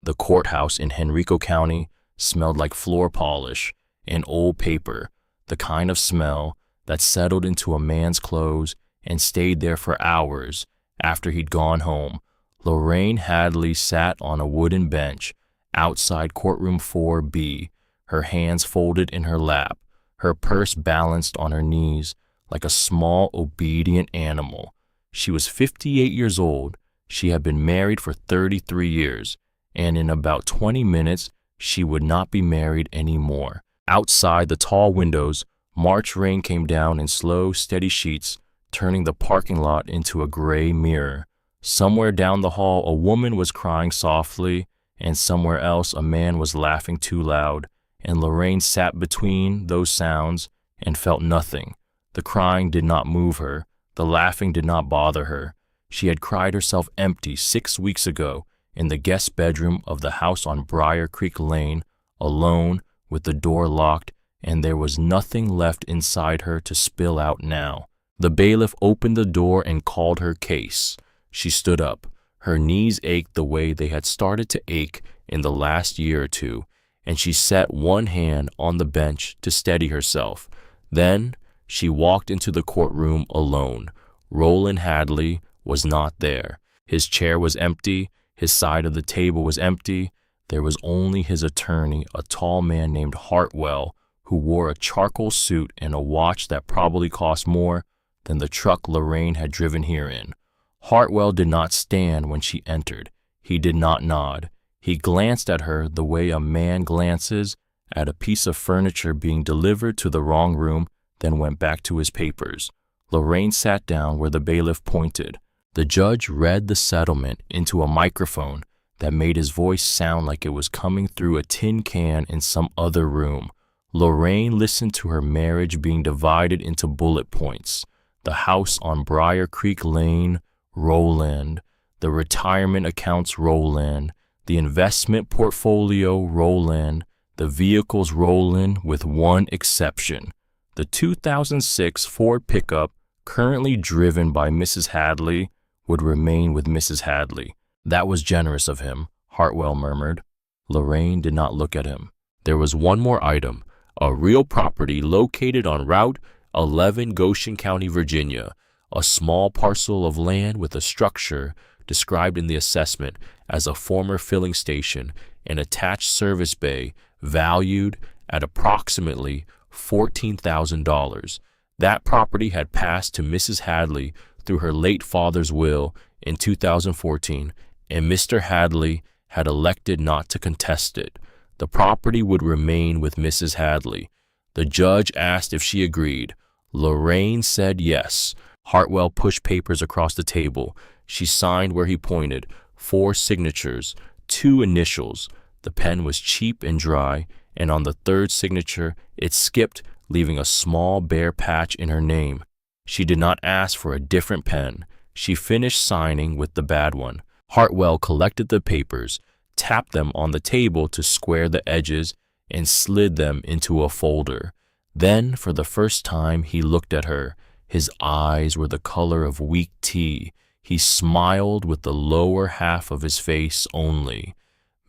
The courthouse in Henrico County smelled like floor polish and old paper, the kind of smell that settled into a man's clothes and stayed there for hours after he'd gone home. Lorraine Hadley sat on a wooden bench outside courtroom 4B, her hands folded in her lap, her purse balanced on her knees like a small, obedient animal. She was 58 years old. She had been married for 33 years, and in about 20 minutes, she would not be married anymore. Outside the tall windows, March rain came down in slow, steady sheets, turning the parking lot into a gray mirror. Somewhere down the hall, a woman was crying softly, and somewhere else, a man was laughing too loud, and Lorraine sat between those sounds and felt nothing. The crying did not move her. The laughing did not bother her. She had cried herself empty 6 weeks ago in the guest bedroom of the house on Briar Creek Lane, alone, with the door locked, and there was nothing left inside her to spill out now. The bailiff opened the door and called her case. She stood up. Her knees ached the way they had started to ache in the last year or two, and she set one hand on the bench to steady herself. Then she walked into the courtroom alone. Roland Hadley was not there. His chair was empty. His side of the table was empty. There was only his attorney, a tall man named Hartwell, who wore a charcoal suit and a watch that probably cost more than the truck Lorraine had driven here in. Hartwell did not stand when she entered. He did not nod. He glanced at her the way a man glances at a piece of furniture being delivered to the wrong room, then went back to his papers. Lorraine sat down where the bailiff pointed. The judge read the settlement into a microphone that made his voice sound like it was coming through a tin can in some other room. Lorraine listened to her marriage being divided into bullet points. The house on Briar Creek Lane, Roland. The retirement accounts, Roland. The investment portfolio, Roland. The vehicles, Roland, with one exception. The 2006 Ford pickup, currently driven by Mrs. Hadley, would remain with Mrs. Hadley. That was generous of him, Hartwell murmured. Lorraine did not look at him. There was one more item, a real property located on Route 11, Goshen County, Virginia, a small parcel of land with a structure described in the assessment as a former filling station and attached service bay valued at approximately $14,000. That property had passed to Mrs. Hadley through her late father's will in 2014, and Mr. Hadley had elected not to contest it. The property would remain with Mrs. Hadley. The judge asked if she agreed. Lorraine said yes. Hartwell pushed papers across the table. She signed where he pointed, 4 signatures, 2 initials. The pen was cheap and dry, and on the third signature, it skipped, leaving a small bare patch in her name. She did not ask for a different pen. She finished signing with the bad one. Hartwell collected the papers, tapped them on the table to square the edges, and slid them into a folder. Then, for the first time, he looked at her. His eyes were the color of weak tea. He smiled with the lower half of his face only.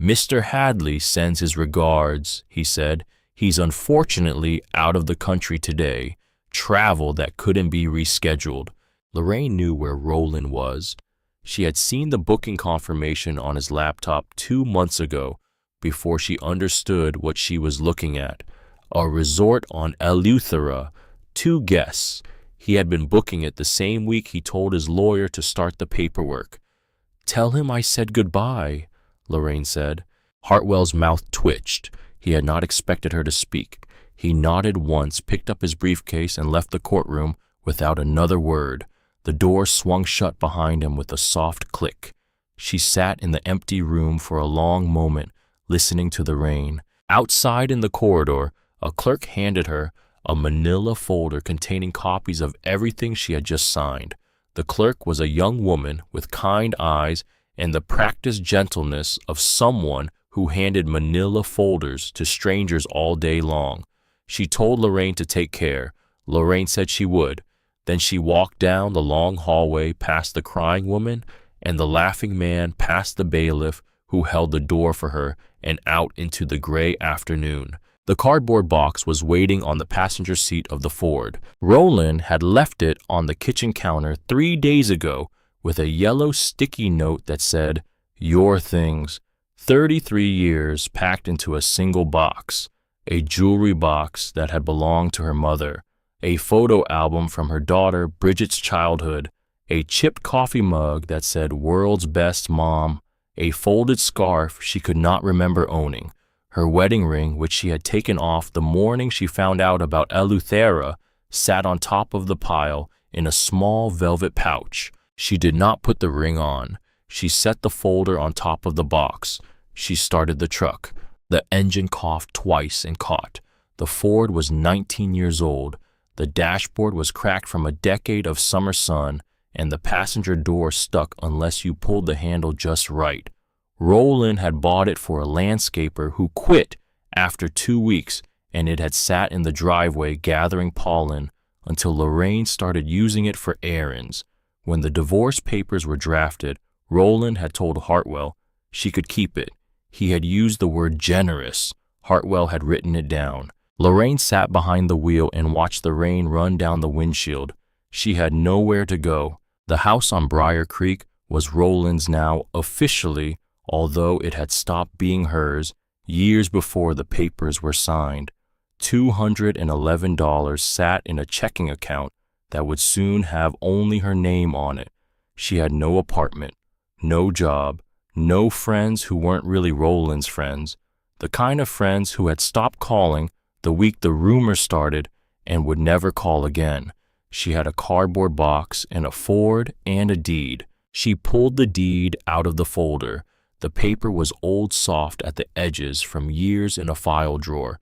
"Mr. Hadley sends his regards," he said. "He's unfortunately out of the country today. Travel that couldn't be rescheduled." Lorraine knew where Roland was. She had seen the booking confirmation on his laptop 2 months ago before she understood what she was looking at. A resort on Eleuthera. 2 guests. He had been booking it the same week he told his lawyer to start the paperwork. "Tell him I said goodbye," Lorraine said. Hartwell's mouth twitched. He had not expected her to speak. He nodded once, picked up his briefcase, and left the courtroom without another word. The door swung shut behind him with a soft click. She sat in the empty room for a long moment, listening to the rain. Outside in the corridor, a clerk handed her a manila folder containing copies of everything she had just signed. The clerk was a young woman with kind eyes and the practiced gentleness of someone who handed manila folders to strangers all day long. She told Lorraine to take care. Lorraine said she would. Then she walked down the long hallway past the crying woman and the laughing man, past the bailiff, who held the door for her and out into the gray afternoon. The cardboard box was waiting on the passenger seat of the Ford. Roland had left it on the kitchen counter 3 days ago with a yellow sticky note that said, "Your things." 33 years packed into a single box. A jewelry box that had belonged to her mother, a photo album from her daughter Bridget's childhood, a chipped coffee mug that said "World's Best Mom," a folded scarf she could not remember owning, her wedding ring, which she had taken off the morning she found out about Eleuthera, sat on top of the pile in a small velvet pouch. She did not put the ring on. She set the folder on top of the box. She started the truck. The engine coughed twice and caught. The Ford was 19 years old. The dashboard was cracked from a decade of summer sun, and the passenger door stuck unless you pulled the handle just right. Roland had bought it for a landscaper who quit after 2 weeks, and it had sat in the driveway gathering pollen until Lorraine started using it for errands. When the divorce papers were drafted, Roland had told Hartwell she could keep it. He had used the word generous. Hartwell had written it down. Lorraine sat behind the wheel and watched the rain run down the windshield. She had nowhere to go. The house on Briar Creek was Roland's now officially, although it had stopped being hers years before the papers were signed. $211 sat in a checking account that would soon have only her name on it. She had no apartment, no job, no friends who weren't really Roland's friends, the kind of friends who had stopped calling the week the rumors started and would never call again. She had a cardboard box and a Ford and a deed. She pulled the deed out of the folder. The paper was old soft at the edges from years in a file drawer.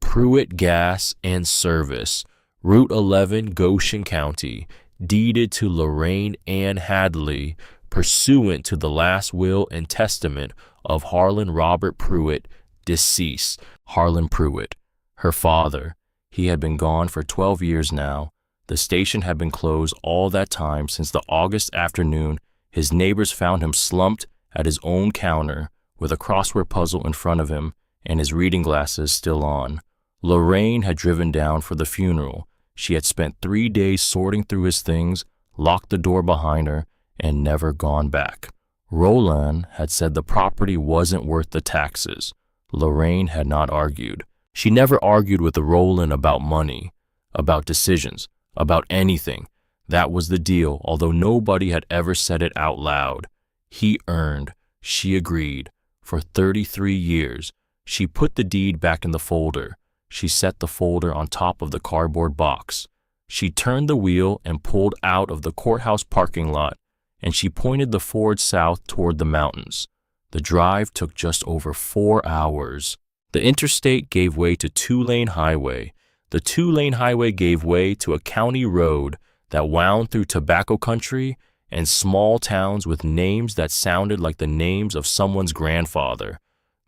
Pruitt Gas and Service, Route 11, Goshen County, deeded to Lorraine Ann Hadley, pursuant to the last will and testament of Harlan Robert Pruitt, deceased. Harlan Pruitt, her father. He had been gone for 12 years now. The station had been closed all that time since the August afternoon his neighbors found him slumped at his own counter with a crossword puzzle in front of him and his reading glasses still on. Lorraine had driven down for the funeral. She had spent 3 days sorting through his things, locked the door behind her, and never gone back. Roland had said the property wasn't worth the taxes. Lorraine had not argued. She never argued with Roland about money, about decisions, about anything. That was the deal, although nobody had ever said it out loud. He earned, she agreed, for 33 years. She put the deed back in the folder. She set the folder on top of the cardboard box. She turned the wheel and pulled out of the courthouse parking lot, and she pointed the Ford south toward the mountains. The drive took just over 4 hours. The interstate gave way to 2-lane highway. The 2-lane highway gave way to a county road that wound through tobacco country and small towns with names that sounded like the names of someone's grandfather.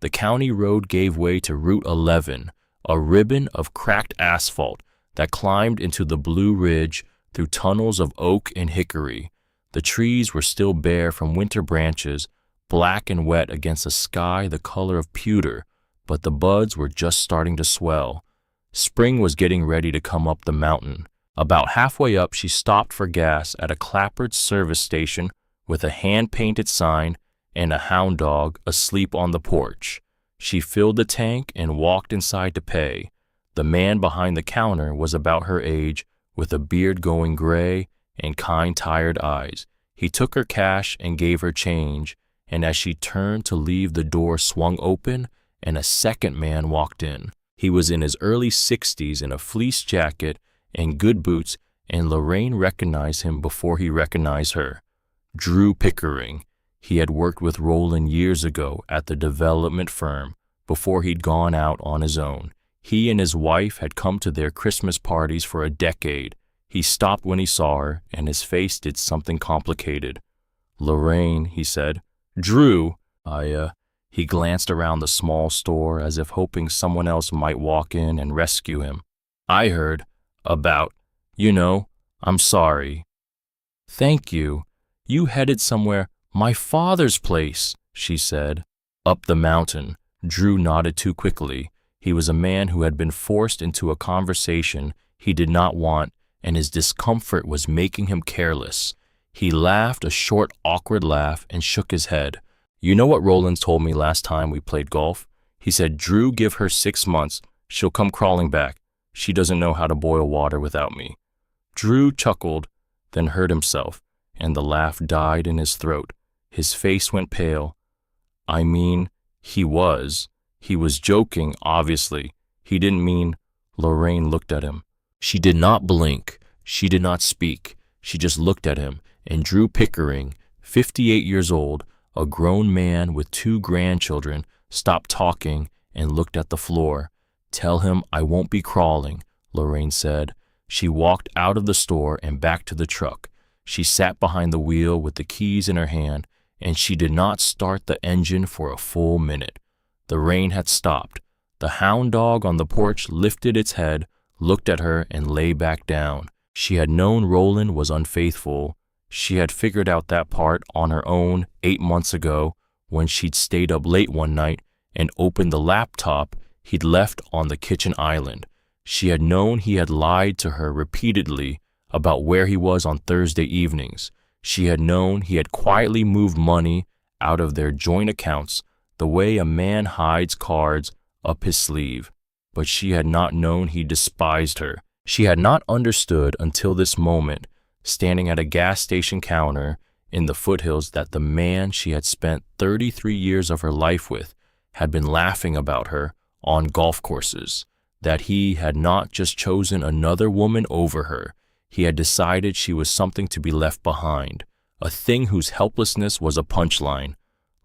The county road gave way to Route 11, a ribbon of cracked asphalt that climbed into the Blue Ridge through tunnels of oak and hickory. The trees were still bare from winter branches, black and wet against a sky the color of pewter, but the buds were just starting to swell. Spring was getting ready to come up the mountain. About halfway up, she stopped for gas at a clapboard service station with a hand-painted sign and a hound dog asleep on the porch. She filled the tank and walked inside to pay. The man behind the counter was about her age, with a beard going gray and kind, tired eyes. He took her cash and gave her change, and as she turned to leave, the door swung open and a second man walked in. He was in his early 60s in a fleece jacket and good boots, and Lorraine recognized him before he recognized her. Drew Pickering. He had worked with Roland years ago at the development firm before he'd gone out on his own. He and his wife had come to their Christmas parties for a decade. He stopped when he saw her, and his face did something complicated. "Lorraine," he said. "Drew, He glanced around the small store as if hoping someone else might walk in and rescue him. "I heard about, I'm sorry." "Thank you. You headed somewhere." "My father's place," she said. Up the mountain. Drew nodded too quickly. He was a man who had been forced into a conversation he did not want, and his discomfort was making him careless. He laughed a short, awkward laugh and shook his head. You know what Rollins told me last time we played golf? He said, Drew, give her 6 months. She'll come crawling back. She doesn't know how to boil water without me. Drew chuckled, then heard himself, and the laugh died in his throat. His face went pale. I mean, he was joking, obviously. He didn't mean. Lorraine looked at him. She did not blink. She did not speak. She just looked at him, and Drew Pickering, 58 years old, a grown man with 2 grandchildren, stopped talking and looked at the floor. Tell him I won't be crawling, Lorraine said. She walked out of the store and back to the truck. She sat behind the wheel with the keys in her hand, and she did not start the engine for a full minute. The rain had stopped. The hound dog on the porch lifted its head, looked at her, and lay back down. She had known Roland was unfaithful. She had figured out that part on her own 8 months ago when she'd stayed up late one night and opened the laptop he'd left on the kitchen island. She had known he had lied to her repeatedly about where he was on Thursday evenings. She had known he had quietly moved money out of their joint accounts the way a man hides cards up his sleeve. But she had not known he despised her. She had not understood until this moment, standing at a gas station counter in the foothills, that the man she had spent 33 years of her life with had been laughing about her on golf courses, that he had not just chosen another woman over her. He had decided she was something to be left behind, a thing whose helplessness was a punchline.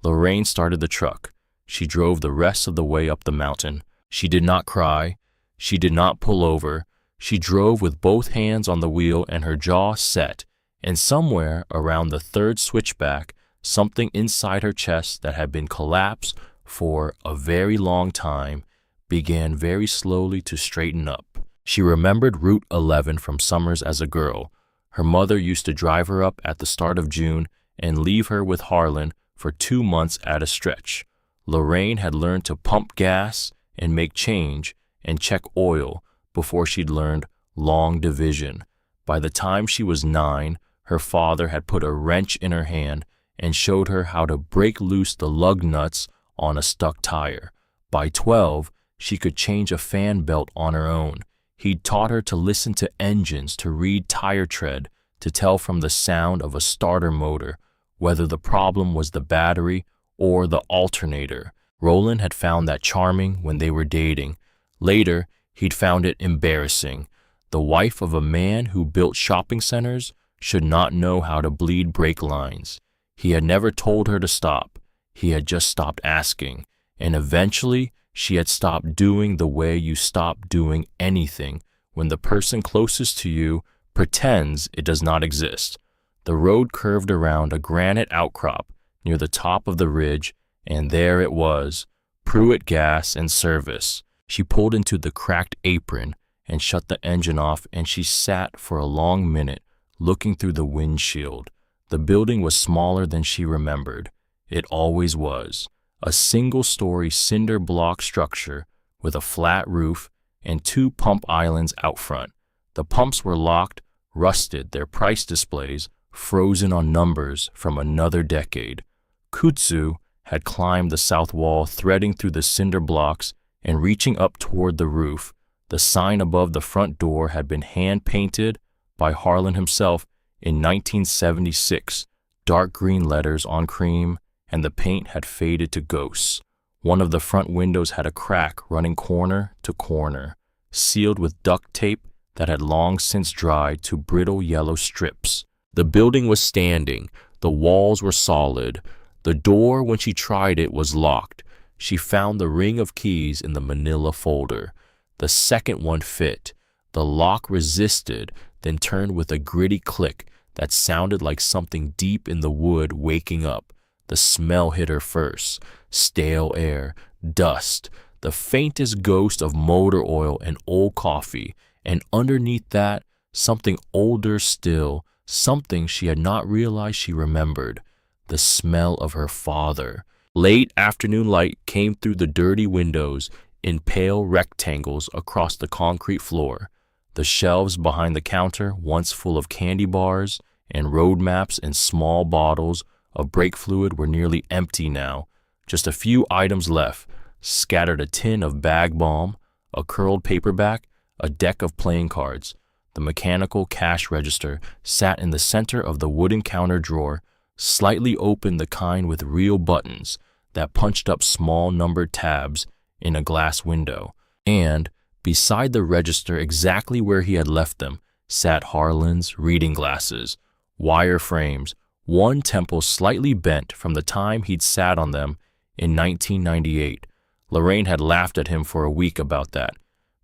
Lorraine started the truck. She drove the rest of the way up the mountain. She did not cry. She did not pull over. She drove with both hands on the wheel and her jaw set, and somewhere around the 3rd switchback, something inside her chest that had been collapsed for a very long time began very slowly to straighten up. She remembered Route 11 from summers as a girl. Her mother used to drive her up at the start of June and leave her with Harlan for 2 months at a stretch. Lorraine had learned to pump gas and make change and check oil before she'd learned long division. By the time she was 9, her father had put a wrench in her hand and showed her how to break loose the lug nuts on a stuck tire. By 12, she could change a fan belt on her own. He'd taught her to listen to engines, to read tire tread, to tell from the sound of a starter motor whether the problem was the battery or the alternator. Roland had found that charming when they were dating. Later, he'd found it embarrassing. The wife of a man who built shopping centers should not know how to bleed brake lines. He had never told her to stop. He had just stopped asking. And eventually, she had stopped doing the way you stop doing anything when the person closest to you pretends it does not exist. The road curved around a granite outcrop near the top of the ridge, and there it was, Pruitt Gas and Service. She pulled into the cracked apron and shut the engine off, and she sat for a long minute, looking through the windshield. The building was smaller than she remembered. It always was. A single-story cinder block structure with a flat roof and 2 pump islands out front. The pumps were locked, rusted, their price displays frozen on numbers from another decade. Kutsu had climbed the south wall, threading through the cinder blocks and reaching up toward the roof. The sign above the front door had been hand-painted by Harlan himself in 1976, dark green letters on cream, and the paint had faded to ghosts. One of the front windows had a crack running corner to corner, sealed with duct tape that had long since dried to brittle yellow strips. The building was standing. The walls were solid. The door, when she tried it, was locked. She found the ring of keys in the manila folder. The second one fit. The lock resisted, then turned with a gritty click that sounded like something deep in the wood waking up. The smell hit her first. Stale air, dust, the faintest ghost of motor oil and old coffee, and underneath that, something older still, something she had not realized she remembered. The smell of her father. Late afternoon light came through the dirty windows in pale rectangles across the concrete floor. The shelves behind the counter, once full of candy bars and road maps and small bottles of brake fluid, were nearly empty now. Just a few items left, scattered a tin of bag balm, a curled paperback, a deck of playing cards. The mechanical cash register sat in the center of the wooden counter drawer, slightly open, the kind with real buttons that punched up small numbered tabs in a glass window. And beside the register, exactly where he had left them, sat Harlan's reading glasses, wire frames, one temple slightly bent from the time he'd sat on them in 1998. Lorraine had laughed at him for a week about that.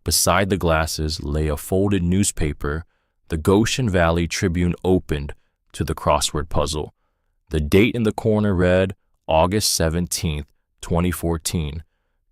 Beside the glasses lay a folded newspaper. The Goshen Valley Tribune opened to the crossword puzzle. The date in the corner read August 17th, 2014.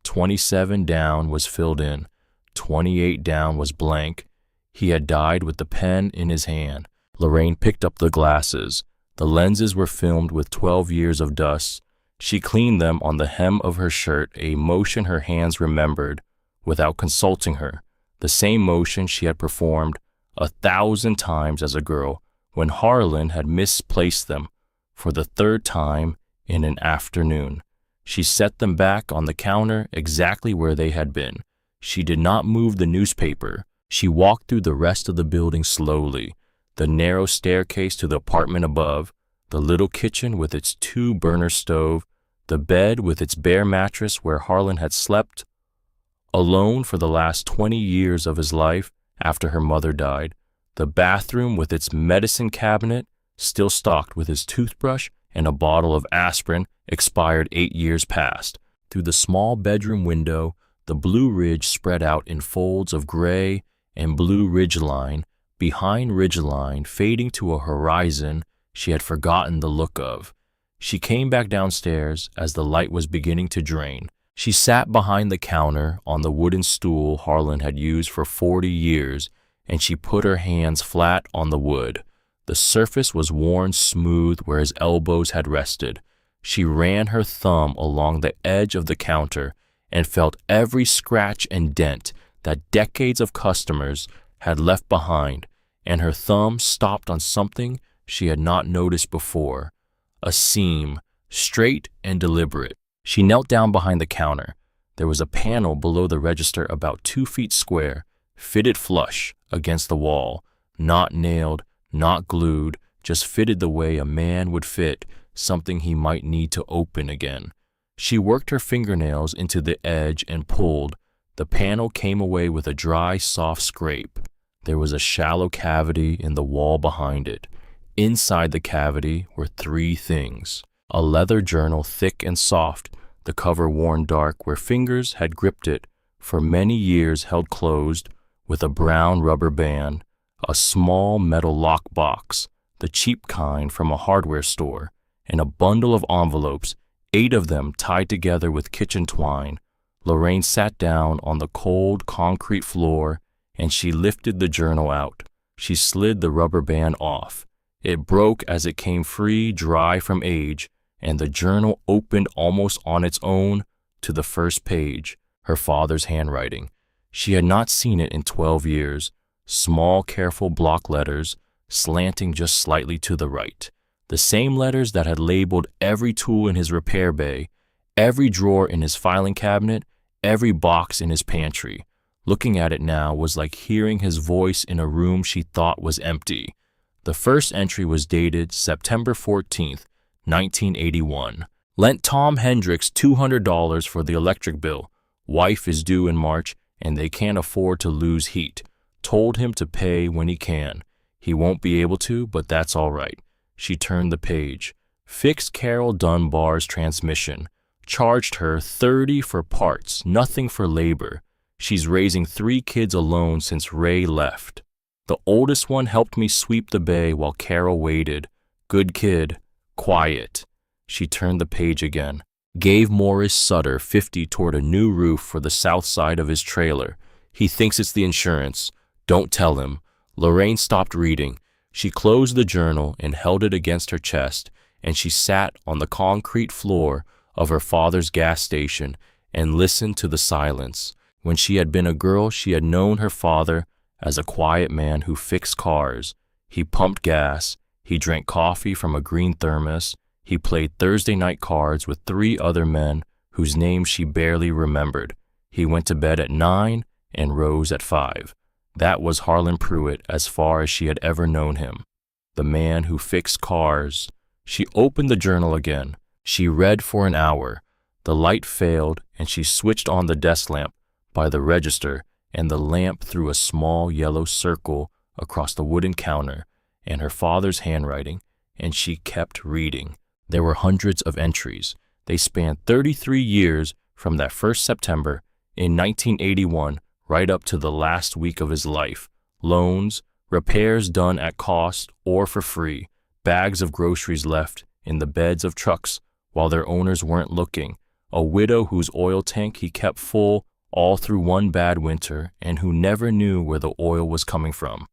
27 down was filled in. 28 down was blank. He had died with the pen in his hand. Lorraine picked up the glasses. The lenses were filmed with 12 years of dust. She cleaned them on the hem of her shirt, a motion her hands remembered without consulting her, the same motion she had performed 1,000 times as a girl when Harlan had misplaced them for the third time in an afternoon. She set them back on the counter exactly where they had been. She did not move the newspaper. She walked through the rest of the building slowly, the narrow staircase to the apartment above, the little kitchen with its two-burner stove, the bed with its bare mattress where Harlan had slept alone for the last 20 years of his life after her mother died, the bathroom with its medicine cabinet still stocked with his toothbrush and a bottle of aspirin expired 8 years past. Through the small bedroom window, the Blue Ridge spread out in folds of gray and blue ridgeline, behind ridgeline fading to a horizon she had forgotten the look of. She came back downstairs as the light was beginning to drain. She sat behind the counter on the wooden stool Harlan had used for 40 years, and she put her hands flat on the wood. The surface was worn smooth where his elbows had rested. She ran her thumb along the edge of the counter and felt every scratch and dent that decades of customers had left behind, and her thumb stopped on something she had not noticed before, a seam, straight and deliberate. She knelt down behind the counter. There was a panel below the register about 2 feet square, fitted flush against the wall, not nailed, not glued, just fitted the way a man would fit something he might need to open again. She worked her fingernails into the edge and pulled. The panel came away with a dry, soft scrape. There was a shallow cavity in the wall behind it. Inside the cavity were 3 things. A leather journal, thick and soft, the cover worn dark where fingers had gripped it, for many years held closed with a brown rubber band, a small metal lock box, the cheap kind from a hardware store, and a bundle of envelopes, 8 of them tied together with kitchen twine. Lorraine sat down on the cold concrete floor and she lifted the journal out. She slid the rubber band off. It broke as it came free, dry from age, and the journal opened almost on its own to the first page, her father's handwriting. She had not seen it in 12 years. Small, careful block letters, slanting just slightly to the right. The same letters that had labeled every tool in his repair bay, every drawer in his filing cabinet, every box in his pantry. Looking at it now was like hearing his voice in a room she thought was empty. The first entry was dated September 14th, 1981. Lent Tom Hendricks $200 for the electric bill. Wife is due in March and they can't afford to lose heat. Told him to pay when he can. He won't be able to, but that's all right. She turned the page. Fixed Carol Dunbar's transmission. Charged her $30 for parts, nothing for labor. She's raising 3 kids alone since Ray left. The oldest one helped me sweep the bay while Carol waited. Good kid. Quiet. She turned the page again. Gave Morris Sutter $50 toward a new roof for the south side of his trailer. He thinks it's the insurance. Don't tell him. Lorraine stopped reading. She closed the journal and held it against her chest, and she sat on the concrete floor of her father's gas station and listened to the silence. When she had been a girl, she had known her father as a quiet man who fixed cars. He pumped gas, he drank coffee from a green thermos, he played Thursday night cards with 3 other men whose names she barely remembered. He went to bed at 9 and rose at 5. That was Harlan Pruitt as far as she had ever known him. The man who fixed cars. She opened the journal again. She read for an hour. The light failed, and she switched on the desk lamp by the register, and the lamp threw a small yellow circle across the wooden counter and her father's handwriting, and she kept reading. There were hundreds of entries. They spanned 33 years from that first September in 1981 right up to the last week of his life. Loans, repairs done at cost or for free, bags of groceries left in the beds of trucks while their owners weren't looking, a widow whose oil tank he kept full all through one bad winter and who never knew where the oil was coming from,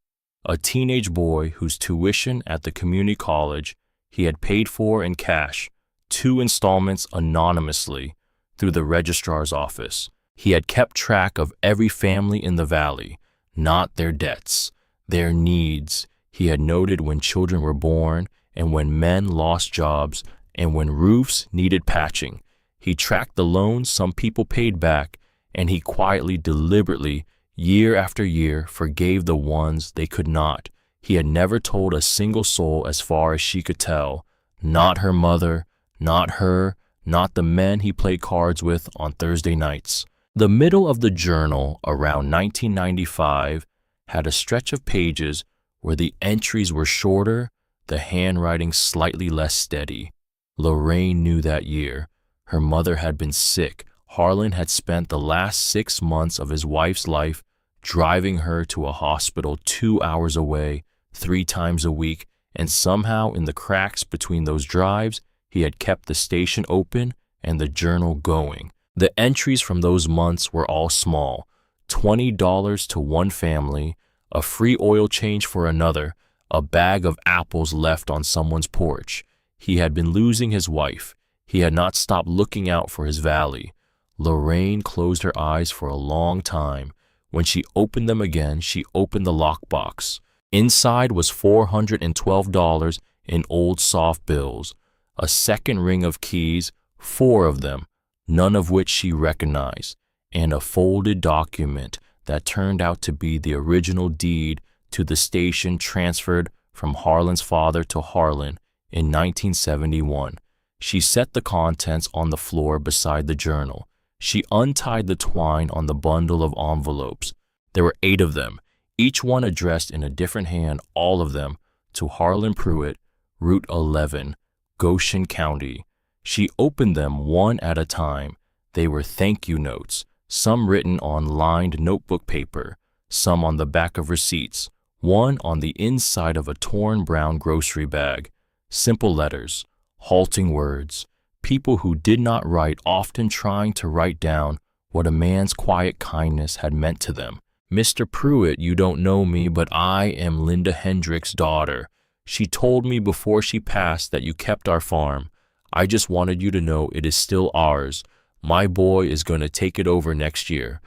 a teenage boy whose tuition at the community college he had paid for in cash, 2 installments anonymously through the registrar's office. He had kept track of every family in the valley, not their debts, their needs. He had noted when children were born and when men lost jobs and when roofs needed patching. He tracked the loans some people paid back, and he quietly, deliberately, year after year, forgave the ones they could not. He had never told a single soul as far as she could tell, not her mother, not her, not the men he played cards with on Thursday nights. The middle of the journal, around 1995, had a stretch of pages where the entries were shorter, the handwriting slightly less steady. Lorraine knew that year. Her mother had been sick. Harlan had spent the last 6 months of his wife's life driving her to a hospital 2 hours away, 3 times a week, and somehow in the cracks between those drives, he had kept the station open and the journal going. The entries from those months were all small: $20 to one family, a free oil change for another, a bag of apples left on someone's porch. He had been losing his wife. He had not stopped looking out for his valley. Lorraine closed her eyes for a long time. When she opened them again, she opened the lockbox. Inside was $412 in old soft bills, a second ring of keys, 4 of them, none of which she recognized, and a folded document that turned out to be the original deed to the station transferred from Harlan's father to Harlan in 1971. She set the contents on the floor beside the journal. She untied the twine on the bundle of envelopes. There were 8 of them, each one addressed in a different hand, all of them to Harlan Pruitt, Route 11, Goshen County. She opened them one at a time. They were thank you notes, some written on lined notebook paper, some on the back of receipts, one on the inside of a torn brown grocery bag. Simple letters, halting words. People who did not write often trying to write down what a man's quiet kindness had meant to them. Mr. Pruitt, you don't know me, but I am Linda Hendrick's daughter. She told me before she passed that you kept our farm. I just wanted you to know it is still ours. My boy is going to take it over next year.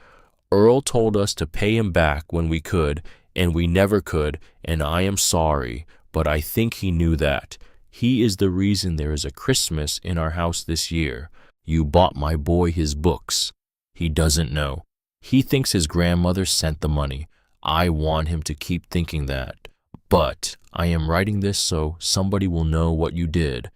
Earl told us to pay him back when we could, and we never could, and I am sorry, but I think he knew that. He is the reason there is a Christmas in our house this year. You bought my boy his books. He doesn't know. He thinks his grandmother sent the money. I want him to keep thinking that. But I am writing this so somebody will know what you did.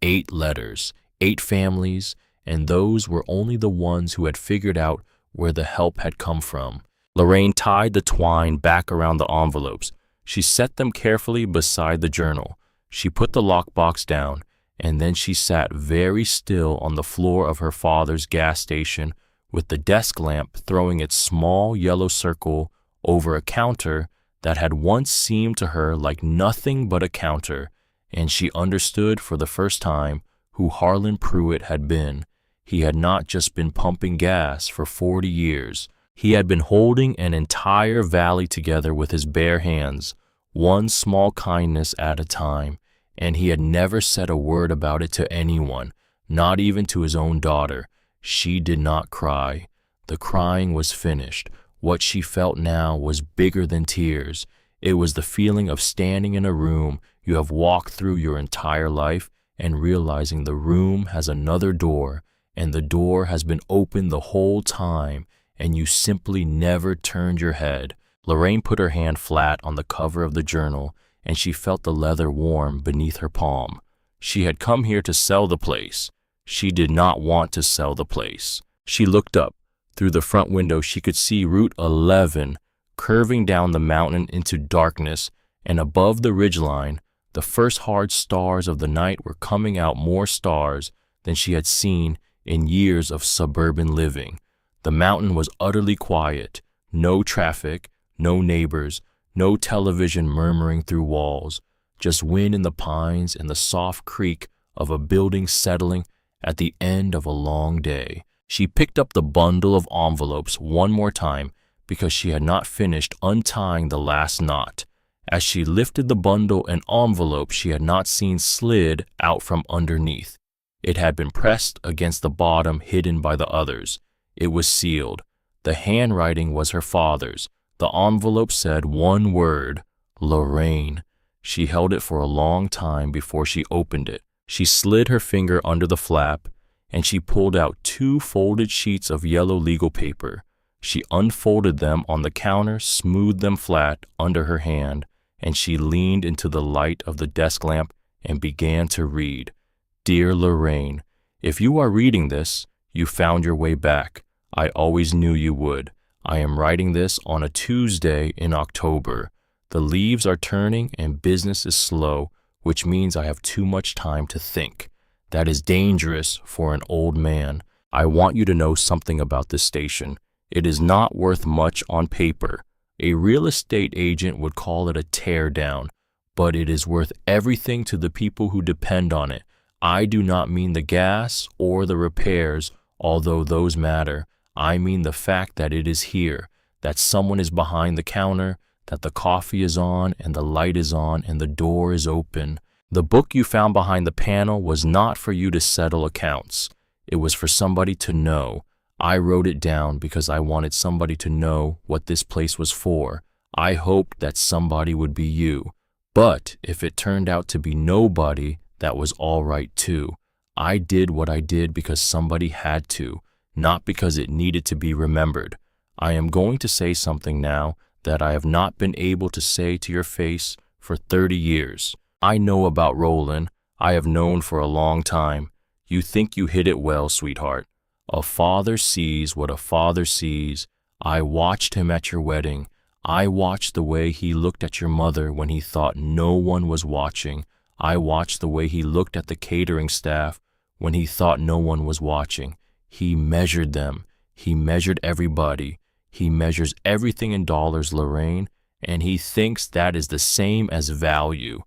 8 letters, 8 families, and those were only the ones who had figured out where the help had come from. Lorraine tied the twine back around the envelopes. She set them carefully beside the journal. She put the lockbox down, and then she sat very still on the floor of her father's gas station with the desk lamp throwing its small yellow circle over a counter that had once seemed to her like nothing but a counter, and she understood for the first time who Harlan Pruitt had been. He had not just been pumping gas for 40 years. He had been holding an entire valley together with his bare hands, one small kindness at a time, and he had never said a word about it to anyone, not even to his own daughter. She did not cry. The crying was finished. What she felt now was bigger than tears. It was the feeling of standing in a room you have walked through your entire life and realizing the room has another door, and the door has been open the whole time, and you simply never turned your head. Lorraine put her hand flat on the cover of the journal, and she felt the leather warm beneath her palm. She had come here to sell the place. She did not want to sell the place. She looked up. Through the front window she could see Route 11 curving down the mountain into darkness, and above the ridgeline, the first hard stars of the night were coming out, more stars than she had seen in years of suburban living. The mountain was utterly quiet. No traffic, no neighbors, no television murmuring through walls, just wind in the pines and the soft creak of a building settling at the end of a long day. She picked up the bundle of envelopes one more time because she had not finished untying the last knot. As she lifted the bundle, an envelope she had not seen slid out from underneath. It had been pressed against the bottom, hidden by the others. It was sealed. The handwriting was her father's. The envelope said one word, Lorraine. She held it for a long time before she opened it. She slid her finger under the flap, and she pulled out 2 folded sheets of yellow legal paper. She unfolded them on the counter, smoothed them flat under her hand, and she leaned into the light of the desk lamp and began to read. Dear Lorraine, if you are reading this, you found your way back. I always knew you would. I am writing this on a Tuesday in October. The leaves are turning and business is slow, which means I have too much time to think. That is dangerous for an old man. I want you to know something about this station. It is not worth much on paper. A real estate agent would call it a tear down, but it is worth everything to the people who depend on it. I do not mean the gas or the repairs, although those matter. I mean the fact that it is here, that someone is behind the counter, that the coffee is on and the light is on and the door is open. The book you found behind the panel was not for you to settle accounts. It was for somebody to know. I wrote it down because I wanted somebody to know what this place was for. I hoped that somebody would be you. But if it turned out to be nobody, that was all right too. I did what I did because somebody had to, not because it needed to be remembered. I am going to say something now that I have not been able to say to your face for 30 years. I know about Roland. I have known for a long time. You think you hit it well, sweetheart. A father sees what a father sees. I watched him at your wedding. I watched the way he looked at your mother when he thought no one was watching. I watched the way he looked at the catering staff when he thought no one was watching. He measured them. He measured everybody. He measures everything in dollars, Lorraine, and he thinks that is the same as value.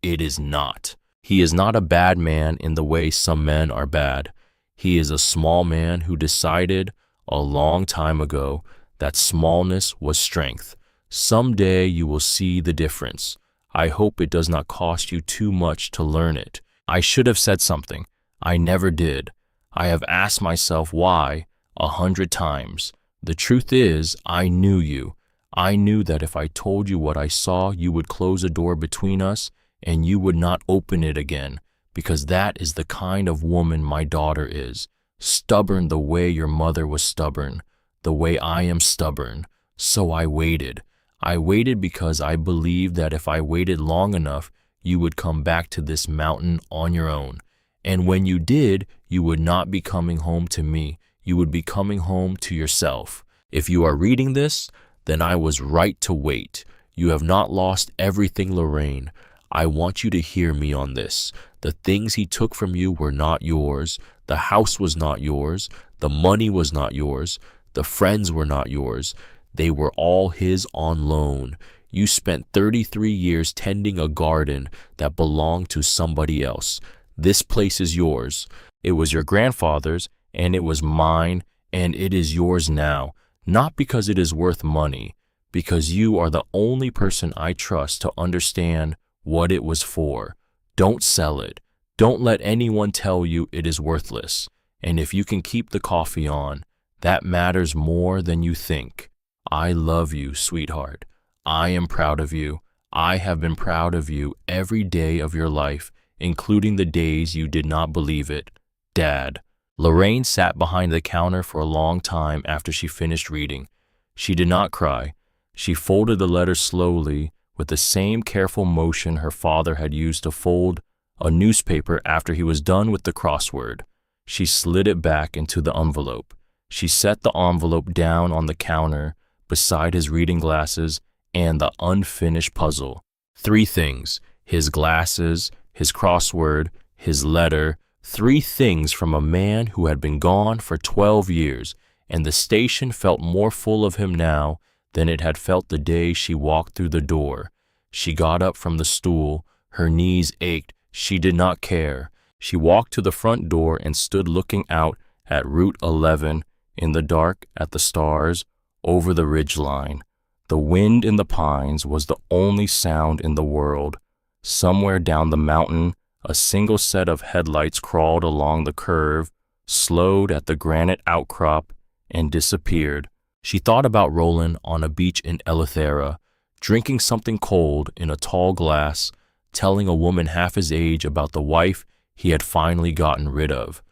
It is not. He is not a bad man in the way some men are bad. He is a small man who decided a long time ago that smallness was strength. Someday you will see the difference. I hope it does not cost you too much to learn it. I should have said something. I never did. I have asked myself why 100 times. The truth is, I knew you. I knew that if I told you what I saw, you would close a door between us and you would not open it again, because that is the kind of woman my daughter is. Stubborn the way your mother was stubborn, the way I am stubborn. So I waited. I waited because I believed that if I waited long enough, you would come back to this mountain on your own. And when you did, you would not be coming home to me. You would be coming home to yourself. If you are reading this, then I was right to wait. You have not lost everything, Lorraine. I want you to hear me on this. The things he took from you were not yours. The house was not yours. The money was not yours. The friends were not yours. They were all his on loan. You spent 33 years tending a garden that belonged to somebody else. This place is yours. It was your grandfather's, and it was mine, and it is yours now. Not because it is worth money, because you are the only person I trust to understand what it was for. Don't sell it. Don't let anyone tell you it is worthless. And if you can keep the coffee on, that matters more than you think. I love you, sweetheart. I am proud of you. I have been proud of you every day of your life, including the days you did not believe it. Dad. Lorraine sat behind the counter for a long time after she finished reading. She did not cry. She folded the letter slowly with the same careful motion her father had used to fold a newspaper after he was done with the crossword. She slid it back into the envelope. She set the envelope down on the counter beside his reading glasses and the unfinished puzzle. 3 things: his glasses, his crossword, his letter. 3 things from a man who had been gone for 12 years, and the station felt more full of him now than it had felt the day she walked through the door. She got up from the stool. Her knees ached. She did not care. She walked to the front door and stood looking out at Route 11, in the dark, at the stars, over the ridgeline. The wind in the pines was the only sound in the world. Somewhere down the mountain, a single set of headlights crawled along the curve, slowed at the granite outcrop, and disappeared. She thought about Roland on a beach in Eleuthera, drinking something cold in a tall glass, telling a woman half his age about the wife he had finally gotten rid of.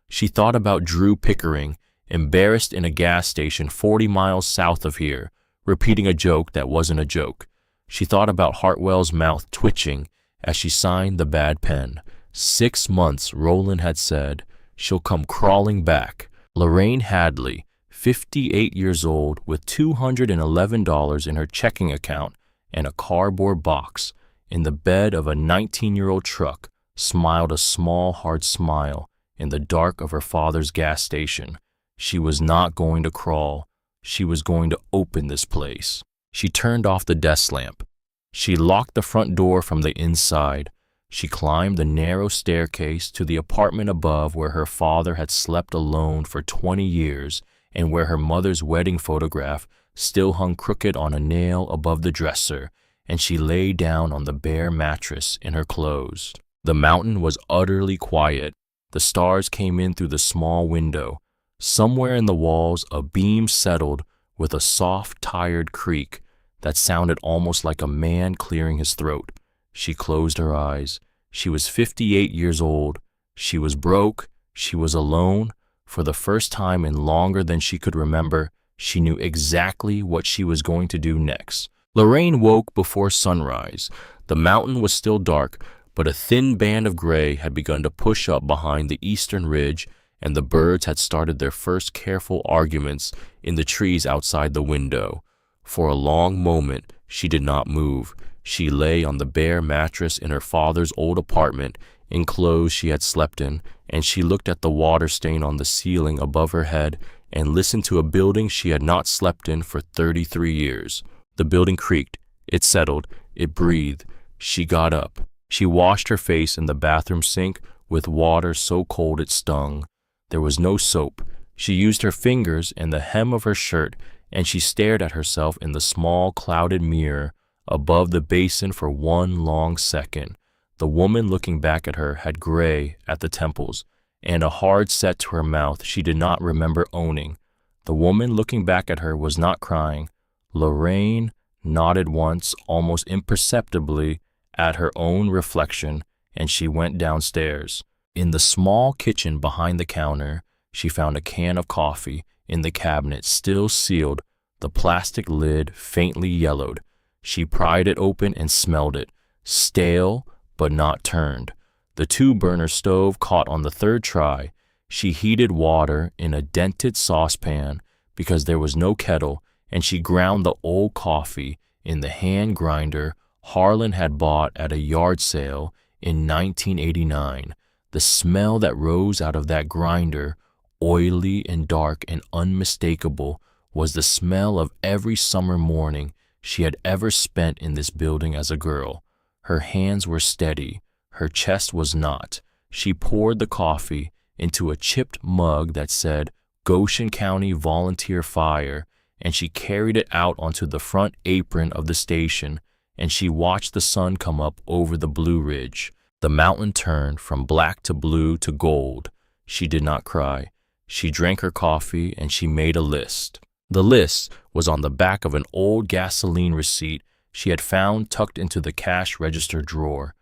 She thought about Drew Pickering, embarrassed in a gas station 40 miles south of here, repeating a joke that wasn't a joke. She thought about Hartwell's mouth twitching as she signed the bad pen. 6 months, Roland had said. She'll come crawling back. Lorraine Hadley, 58 years old, with $211 in her checking account and a cardboard box, in the bed of a 19-year-old truck, smiled a small, hard smile in the dark of her father's gas station. She was not going to crawl. She was going to open this place. She turned off the desk lamp. She locked the front door from the inside. She climbed the narrow staircase to the apartment above where her father had slept alone for 20 years and where her mother's wedding photograph still hung crooked on a nail above the dresser, and she lay down on the bare mattress in her clothes. The mountain was utterly quiet. The stars came in through the small window. Somewhere in the walls, a beam settled with a soft, tired creak that sounded almost like a man clearing his throat. She closed her eyes. She was 58 years old. She was broke. She was alone. For the first time in longer than she could remember, she knew exactly what she was going to do next. Lorraine woke before sunrise. The mountain was still dark, but a thin band of gray had begun to push up behind the eastern ridge, and the birds had started their first careful arguments in the trees outside the window. For a long moment, she did not move. She lay on the bare mattress in her father's old apartment, in clothes she had slept in, and she looked at the water stain on the ceiling above her head and listened to a building she had not slept in for 33 years. The building creaked. It settled. It breathed. She got up. She washed her face in the bathroom sink with water so cold it stung. There was no soap. She used her fingers and the hem of her shirt, and she stared at herself in the small clouded mirror above the basin for one long second. The woman looking back at her had gray at the temples and a hard set to her mouth she did not remember owning. The woman looking back at her was not crying. Lorraine nodded once, almost imperceptibly, at her own reflection, and she went downstairs. In the small kitchen behind the counter, she found a can of coffee in the cabinet, still sealed, the plastic lid faintly yellowed. She pried it open and smelled it, stale but not turned. The 2-burner stove caught on the 3rd try. She heated water in a dented saucepan because there was no kettle, and she ground the old coffee in the hand grinder Harlan had bought at a yard sale in 1989. The smell that rose out of that grinder, oily and dark and unmistakable, was the smell of every summer morning she had ever spent in this building as a girl. Her hands were steady. Her chest was not. She poured the coffee into a chipped mug that said Goshen County Volunteer Fire, and she carried it out onto the front apron of the station, and she watched the sun come up over the Blue Ridge. The mountain turned from black to blue to gold. She did not cry. She drank her coffee and she made a list. The list was on the back of an old gasoline receipt she had found tucked into the cash register drawer.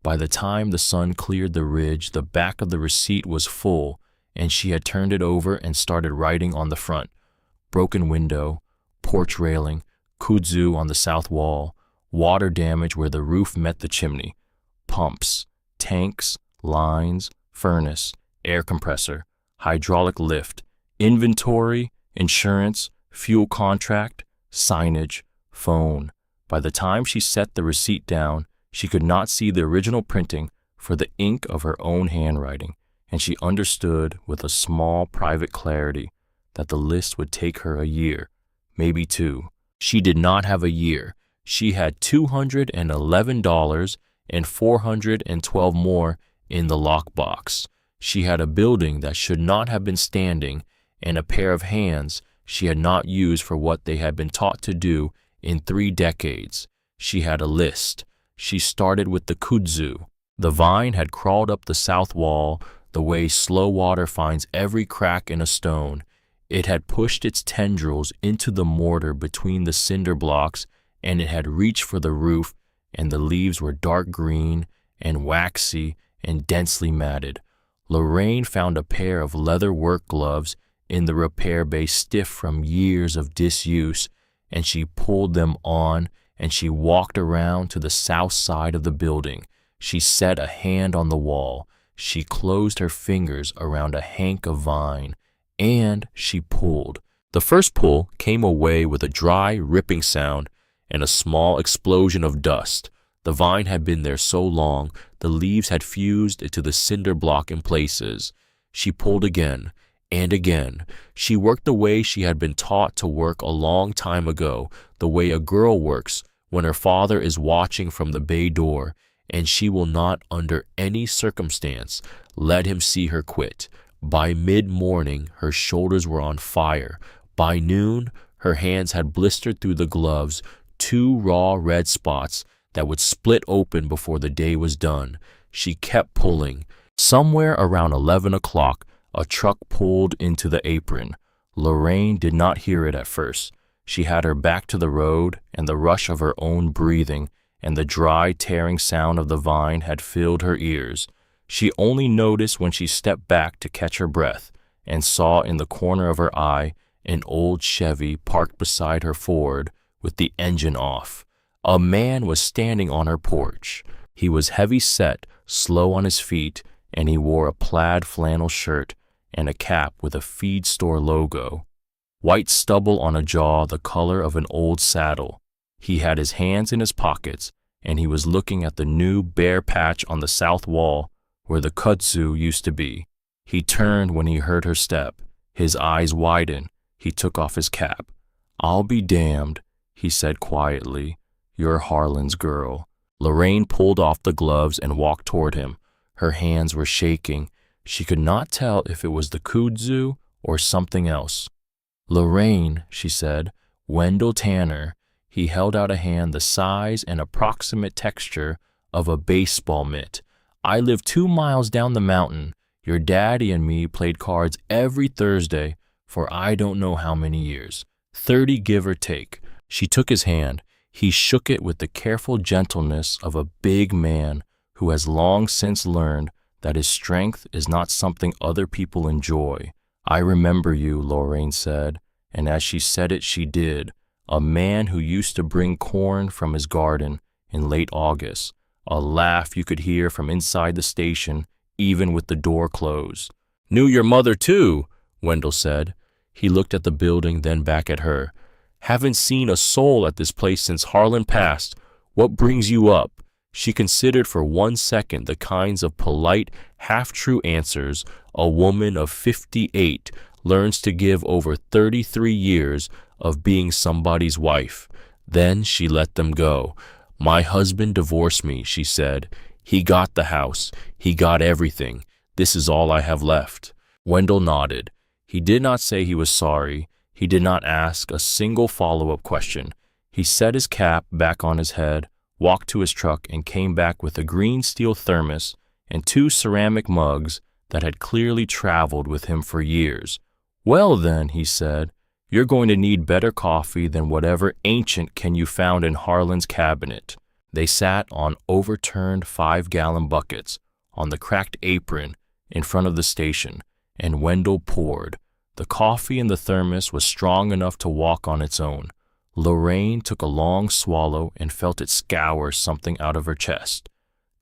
By the time the sun cleared the ridge, the back of the receipt was full, and she had turned it over and started writing on the front. Broken window, porch railing, kudzu on the south wall, water damage where the roof met the chimney, pumps, tanks, lines, furnace, air compressor, hydraulic lift, inventory, insurance, fuel contract, signage, phone. By the time she set the receipt down, she could not see the original printing for the ink of her own handwriting, and she understood with a small private clarity that the list would take her a year, maybe two. She did not have a year. She had $211 and $412 more in the lockbox. She had a building that should not have been standing and a pair of hands she had not used for what they had been taught to do in 3 decades. She had a list. She started with the kudzu. The vine had crawled up the south wall the way slow water finds every crack in a stone. It had pushed its tendrils into the mortar between the cinder blocks, and it had reached for the roof, and the leaves were dark green and waxy and densely matted. Lorraine found a pair of leather work gloves in the repair bay, stiff from years of disuse, and she pulled them on, and she walked around to the south side of the building. She set a hand on the wall. She closed her fingers around a hank of vine, and she pulled. The first pull came away with a dry, ripping sound and a small explosion of dust. The vine had been there so long, the leaves had fused into the cinder block in places. She pulled again and again. She worked the way she had been taught to work a long time ago, the way a girl works when her father is watching from the bay door, and she will not under any circumstance let him see her quit. By mid-morning, her shoulders were on fire. By noon, her hands had blistered through the gloves, 2 raw red spots that would split open before the day was done. She kept pulling. Somewhere around 11 o'clock, a truck pulled into the apron. Lorraine did not hear it at first. She had her back to the road, and the rush of her own breathing and the dry, tearing sound of the vine had filled her ears. She only noticed when she stepped back to catch her breath and saw in the corner of her eye an old Chevy parked beside her Ford with the engine off. A man was standing on her porch. He was heavy-set, slow on his feet, and he wore a plaid flannel shirt and a cap with a feed store logo. White stubble on a jaw the color of an old saddle. He had his hands in his pockets, and he was looking at the new bare patch on the south wall where the kudzu used to be. He turned when he heard her step. His eyes widened. He took off his cap. "I'll be damned," he said quietly. "You're Harlan's girl." Lorraine pulled off the gloves and walked toward him. Her hands were shaking. She could not tell if it was the kudzu or something else. "Lorraine," she said, "Wendell Tanner." He held out a hand the size and approximate texture of a baseball mitt. "I live 2 miles down the mountain. Your daddy and me played cards every Thursday for I don't know how many years. 30 give or take." She took his hand. He shook it with the careful gentleness of a big man who has long since learned that his strength is not something other people enjoy. "I remember you," Lorraine said, and as she said it, she did. A man who used to bring corn from his garden in late August. A laugh you could hear from inside the station, even with the door closed. "Knew your mother too," Wendell said. He looked at the building, then back at her. "Haven't seen a soul at this place since Harlan passed. What brings you up?" She considered for 1 second the kinds of polite, half-true answers a woman of 58 learns to give over 33 years of being somebody's wife. Then she let them go. "My husband divorced me," she said. "He got the house. He got everything. This is all I have left." Wendell nodded. He did not say he was sorry. He did not ask a single follow-up question. He set his cap back on his head, walked to his truck, and came back with a green steel thermos and 2 ceramic mugs that had clearly traveled with him for years. "Well then," he said, "you're going to need better coffee than whatever ancient can you found in Harlan's cabinet." They sat on overturned 5-gallon buckets on the cracked apron in front of the station, and Wendell poured. The coffee in the thermos was strong enough to walk on its own. Lorraine took a long swallow and felt it scour something out of her chest.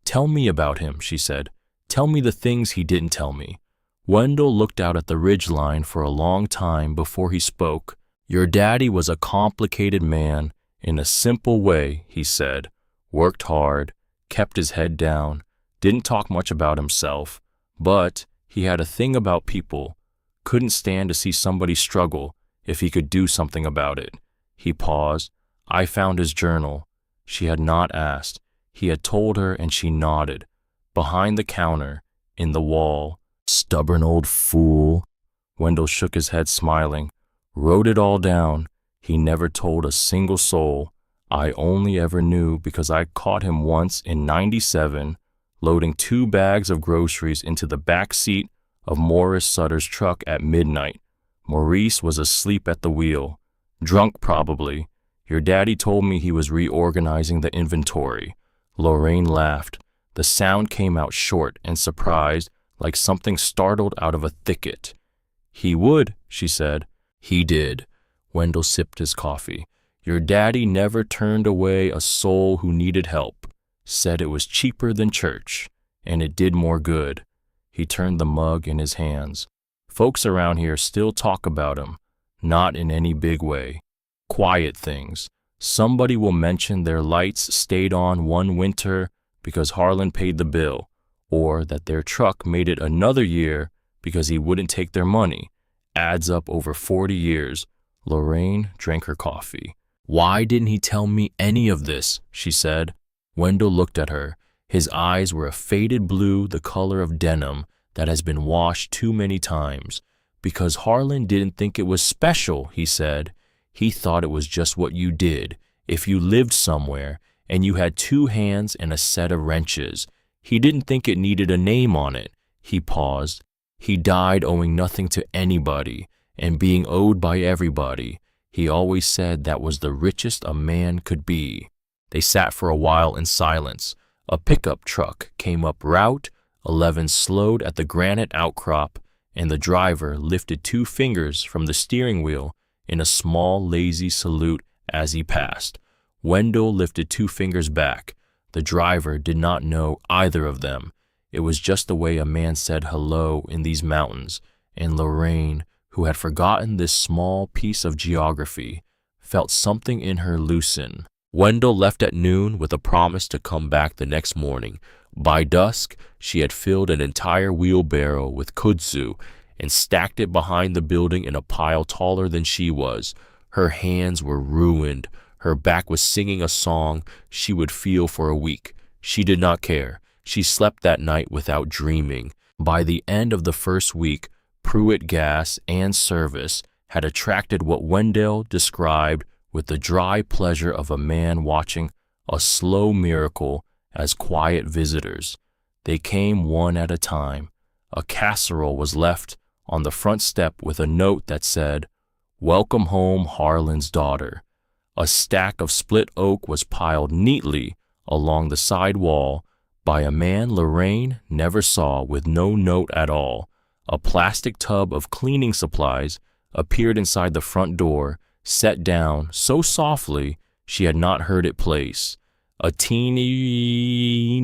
"Tell me about him," she said. "Tell me the things he didn't tell me." Wendell looked out at the ridgeline for a long time before he spoke. "Your daddy was a complicated man in a simple way," he said. "Worked hard, kept his head down, didn't talk much about himself, but he had a thing about people. Couldn't stand to see somebody struggle if he could do something about it." He paused. I found his journal. She had not asked. He had told her, and she nodded. Behind the counter, in the wall. "Stubborn old fool." Wendell shook his head, smiling. "Wrote it all down. He never told a single soul. I only ever knew because I caught him once in '97 loading 2 bags of groceries into the back seat of Morris Sutter's truck at midnight. Maurice was asleep at the wheel. Drunk, probably. Your daddy told me he was reorganizing the inventory." Lorraine laughed. The sound came out short and surprised, like something startled out of a thicket. "He would," she said. "He did." Wendell sipped his coffee. "Your daddy never turned away a soul who needed help. Said it was cheaper than church, and it did more good." He turned the mug in his hands. "Folks around here still talk about him, not in any big way. Quiet things. Somebody will mention their lights stayed on one winter because Harlan paid the bill, or that their truck made it another year because he wouldn't take their money. Adds up over 40 years. Lorraine drank her coffee. "Why didn't he tell me any of this?" she said. Wendell looked at her. His eyes were a faded blue, the color of denim that has been washed too many times. "Because Harlan didn't think it was special," he said. "He thought it was just what you did if you lived somewhere and you had 2 hands and a set of wrenches. He didn't think it needed a name on it." He paused. "He died owing nothing to anybody and being owed by everybody. He always said that was the richest a man could be." They sat for a while in silence. A pickup truck came up Route 11, slowed at the granite outcrop, and the driver lifted 2 fingers from the steering wheel in a small, lazy salute as he passed. Wendell lifted 2 fingers back. The driver did not know either of them. It was just the way a man said hello in these mountains, and Lorraine, who had forgotten this small piece of geography, felt something in her loosen. Wendell left at noon with a promise to come back the next morning. By dusk, she had filled an entire wheelbarrow with kudzu and stacked it behind the building in a pile taller than she was. Her hands were ruined. Her back was singing a song she would feel for a week. She did not care. She slept that night without dreaming. By the end of the first week, Pruitt Gas and Service had attracted what Wendell described with the dry pleasure of a man watching a slow miracle as quiet visitors. They came one at a time. A casserole was left on the front step with a note that said, "Welcome home, Harlan's daughter." A stack of split oak was piled neatly along the side wall by a man Lorraine never saw, with no note at all. A plastic tub of cleaning supplies appeared inside the front door, set down so softly she had not heard it place. A teenager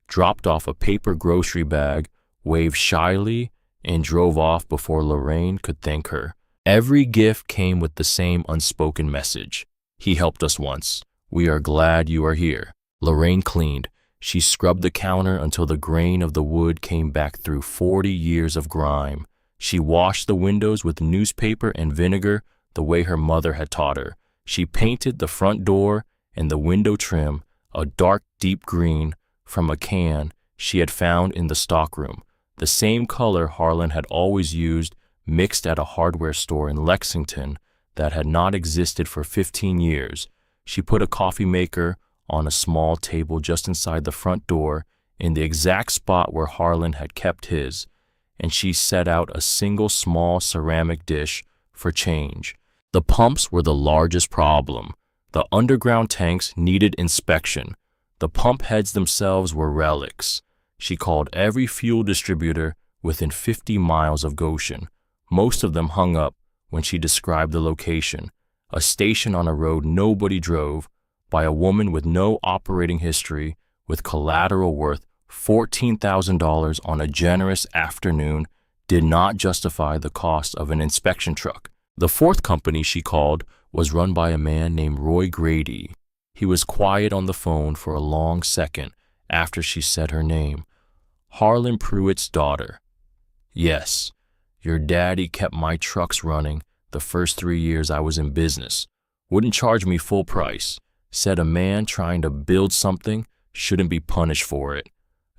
dropped off a paper grocery bag, waved shyly, and drove off before Lorraine could thank her. Every gift came with the same unspoken message. "He helped us once. We are glad you are here." Lorraine cleaned. She scrubbed the counter until the grain of the wood came back through 40 years of grime. She washed the windows with newspaper and vinegar the way her mother had taught her. She painted the front door and the window trim a dark, deep green from a can she had found in the stockroom, the same color Harlan had always used, mixed at a hardware store in Lexington that had not existed for 15 years. She put a coffee maker on a small table just inside the front door in the exact spot where Harlan had kept his, and she set out a single small ceramic dish for change. The pumps were the largest problem. The underground tanks needed inspection. The pump heads themselves were relics. She called every fuel distributor within 50 miles of Goshen. Most of them hung up when she described the location, a station on a road nobody drove, by a woman with no operating history, with collateral worth $14,000 on a generous afternoon, did not justify the cost of an inspection truck. The fourth company she called was run by a man named Roy Grady. He was quiet on the phone for a long second after she said her name. Harlan Pruitt's daughter. Yes, your daddy kept my trucks running the first 3 years I was in business. Wouldn't charge me full price. Said a man trying to build something shouldn't be punished for it.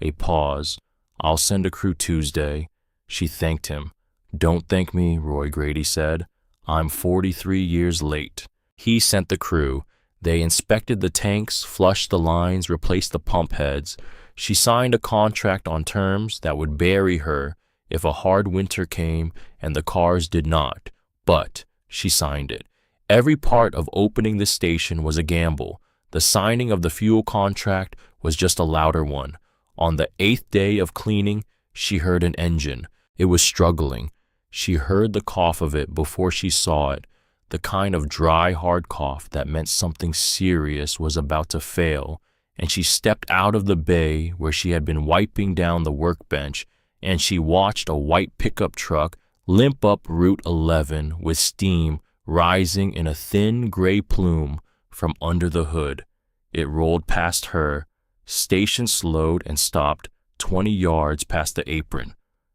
A pause. I'll send a crew Tuesday. She thanked him. Don't thank me, Roy Grady said. I'm 43 years late. He sent the crew. They inspected the tanks, flushed the lines, replaced the pump heads. She signed a contract on terms that would bury her if a hard winter came and the cars did not. But she signed it. Every part of opening the station was a gamble. The signing of the fuel contract was just a louder one. On the 8th day of cleaning, she heard an engine. It was struggling. She heard the cough of it before she saw it, the kind of dry, hard cough that meant something serious was about to fail, and she stepped out of the bay where she had been wiping down the workbench, and she watched a white pickup truck limp up Route 11 with steam rising in a thin gray plume from under the hood. It rolled past her. Station slowed and stopped 20 yards past the apron.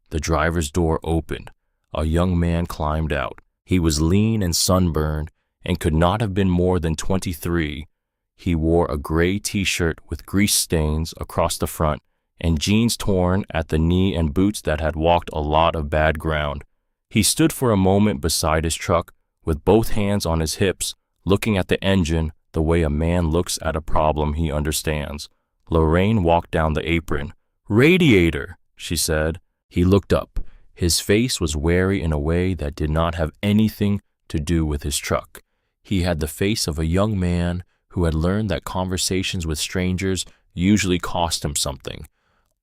The driver's door opened. A young man climbed out. He was lean and sunburned and could not have been more than 23. He wore a gray t-shirt with grease stains across the front and jeans torn at the knee and boots that had walked a lot of bad ground. He stood for a moment beside his truck with both hands on his hips, looking at the engine the way a man looks at a problem he understands. Lorraine walked down the apron. "Radiator," she said. He looked up. His face was wary in a way that did not have anything to do with his truck. He had the face of a young man who had learned that conversations with strangers usually cost him something.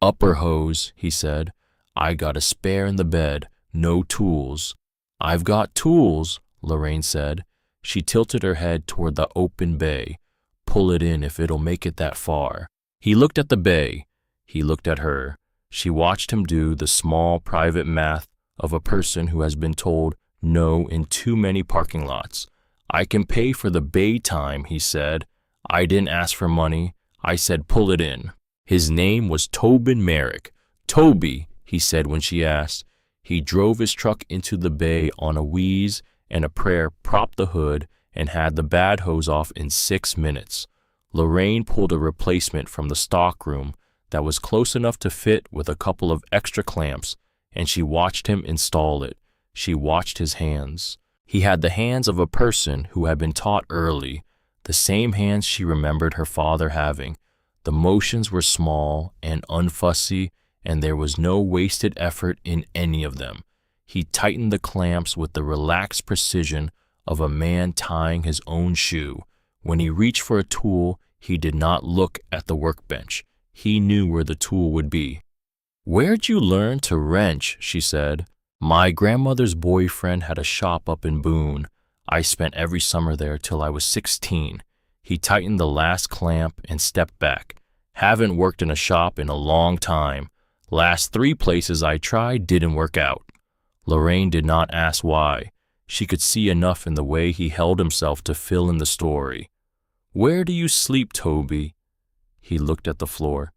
"Upper hose," he said. "I got a spare in the bed, no tools." "I've got tools," Lorraine said. She tilted her head toward the open bay. "Pull it in if it'll make it that far." He looked at the bay. He looked at her. She watched him do the small private math of a person who has been told no in too many parking lots. "I can pay for the bay time," he said. "I didn't ask for money. I said pull it in." His name was Tobin Merrick. "Toby," he said when she asked. He drove his truck into the bay on a wheeze and a prayer, propped the hood, and had the bad hose off in 6 minutes. Lorraine pulled a replacement from the stockroom that was close enough to fit with a couple of extra clamps, and she watched him install it. She watched his hands. He had the hands of a person who had been taught early, the same hands she remembered her father having. The motions were small and unfussy, and there was no wasted effort in any of them. He tightened the clamps with the relaxed precision of a man tying his own shoe. When he reached for a tool, he did not look at the workbench. He knew where the tool would be. "Where'd you learn to wrench?" she said. "My grandmother's boyfriend had a shop up in Boone. I spent every summer there till I was 16. He tightened the last clamp and stepped back. "Haven't worked in a shop in a long time. Last 3 places I tried didn't work out." Lorraine did not ask why. She could see enough in the way he held himself to fill in the story. "Where do you sleep, Toby?" He looked at the floor.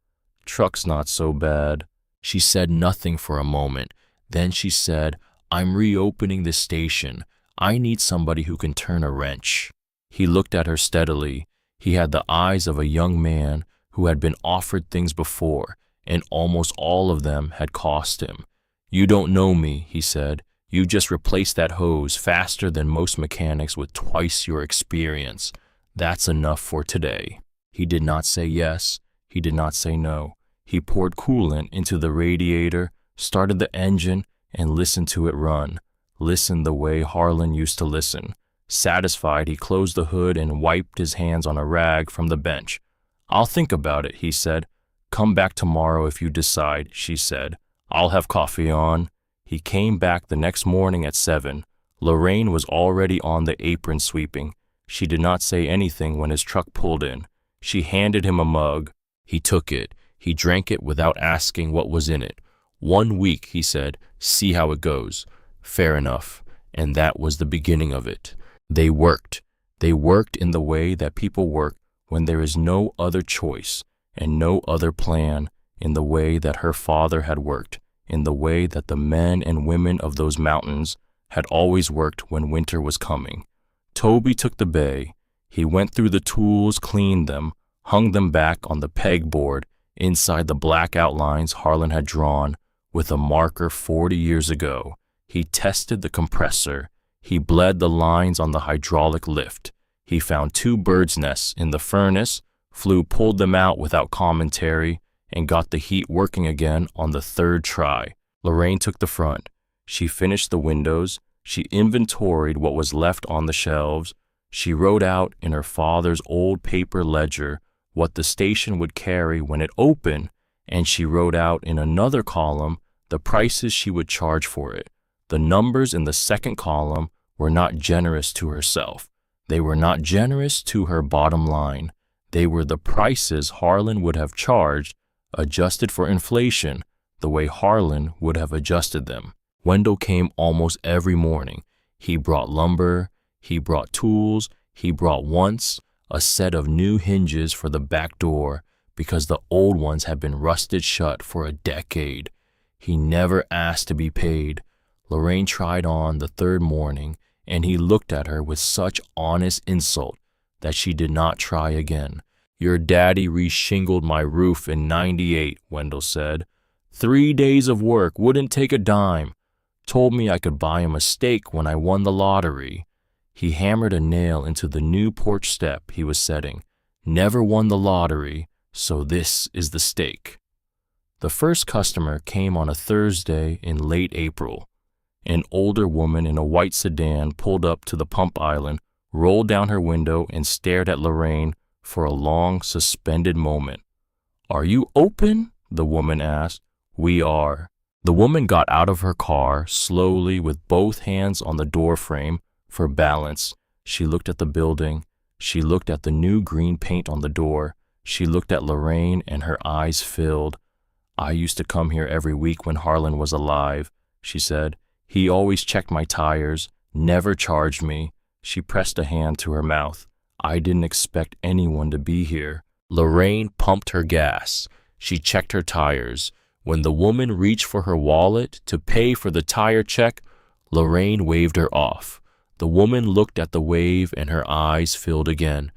"Truck's not so bad." She said nothing for a moment. Then she said, "I'm reopening the station. I need somebody who can turn a wrench." He looked at her steadily. He had the eyes of a young man who had been offered things before, and almost all of them had cost him. "You don't know me," he said. "You just replaced that hose faster than most mechanics with twice your experience. That's enough for today." He did not say yes. He did not say no. He poured coolant into the radiator, started the engine, and listened to it run. Listened the way Harlan used to listen. Satisfied, he closed the hood and wiped his hands on a rag from the bench. "I'll think about it," he said. "Come back tomorrow if you decide," she said. "I'll have coffee on." He came back the next morning at 7. Lorraine was already on the apron sweeping. She did not say anything when his truck pulled in. She handed him a mug. He took it. He drank it without asking what was in it. "1 week," he said. "See how it goes." Fair enough. And that was the beginning of it. They worked. They worked in the way that people work when there is no other choice and no other plan, in the way that her father had worked, in the way that the men and women of those mountains had always worked when winter was coming. Toby took the bay. He went through the tools, cleaned them, hung them back on the pegboard inside the black outlines Harlan had drawn with a marker 40 years ago. He tested the compressor. He bled the lines on the hydraulic lift. He found 2 birds' nests in the furnace. Flew pulled them out without commentary and got the heat working again on the 3rd try. Lorraine took the front. She finished the windows. She inventoried what was left on the shelves. She wrote out in her father's old paper ledger what the station would carry when it opened, and she wrote out in another column the prices she would charge for it. The numbers in the second column were not generous to herself. They were not generous to her bottom line. They were the prices Harlan would have charged, adjusted for inflation, the way Harlan would have adjusted them. Wendell came almost every morning. He brought lumber, he brought tools, he brought once a set of new hinges for the back door because the old ones had been rusted shut for a decade. He never asked to be paid. Lorraine tried on the 3rd morning, and he looked at her with such honest insult that she did not try again. "Your daddy reshingled my roof in '98, Wendell said. 3 days of work, wouldn't take a dime. Told me I could buy him a steak when I won the lottery." He hammered a nail into the new porch step he was setting. "Never won the lottery, so this is the steak." The first customer came on a Thursday in late April. An older woman in a white sedan pulled up to the pump island, rolled down her window, and stared at Lorraine for a long, suspended moment. "Are you open?" the woman asked. "We are." The woman got out of her car slowly with both hands on the door frame for balance. She looked at the building. She looked at the new green paint on the door. She looked at Lorraine and her eyes filled. "I used to come here every week when Harlan was alive," she said. "He always checked my tires, never charged me." She pressed a hand to her mouth. "I didn't expect anyone to be here." Lorraine pumped her gas. She checked her tires. When the woman reached for her wallet to pay for the tire check, Lorraine waved her off. The woman looked at the wave and her eyes filled again.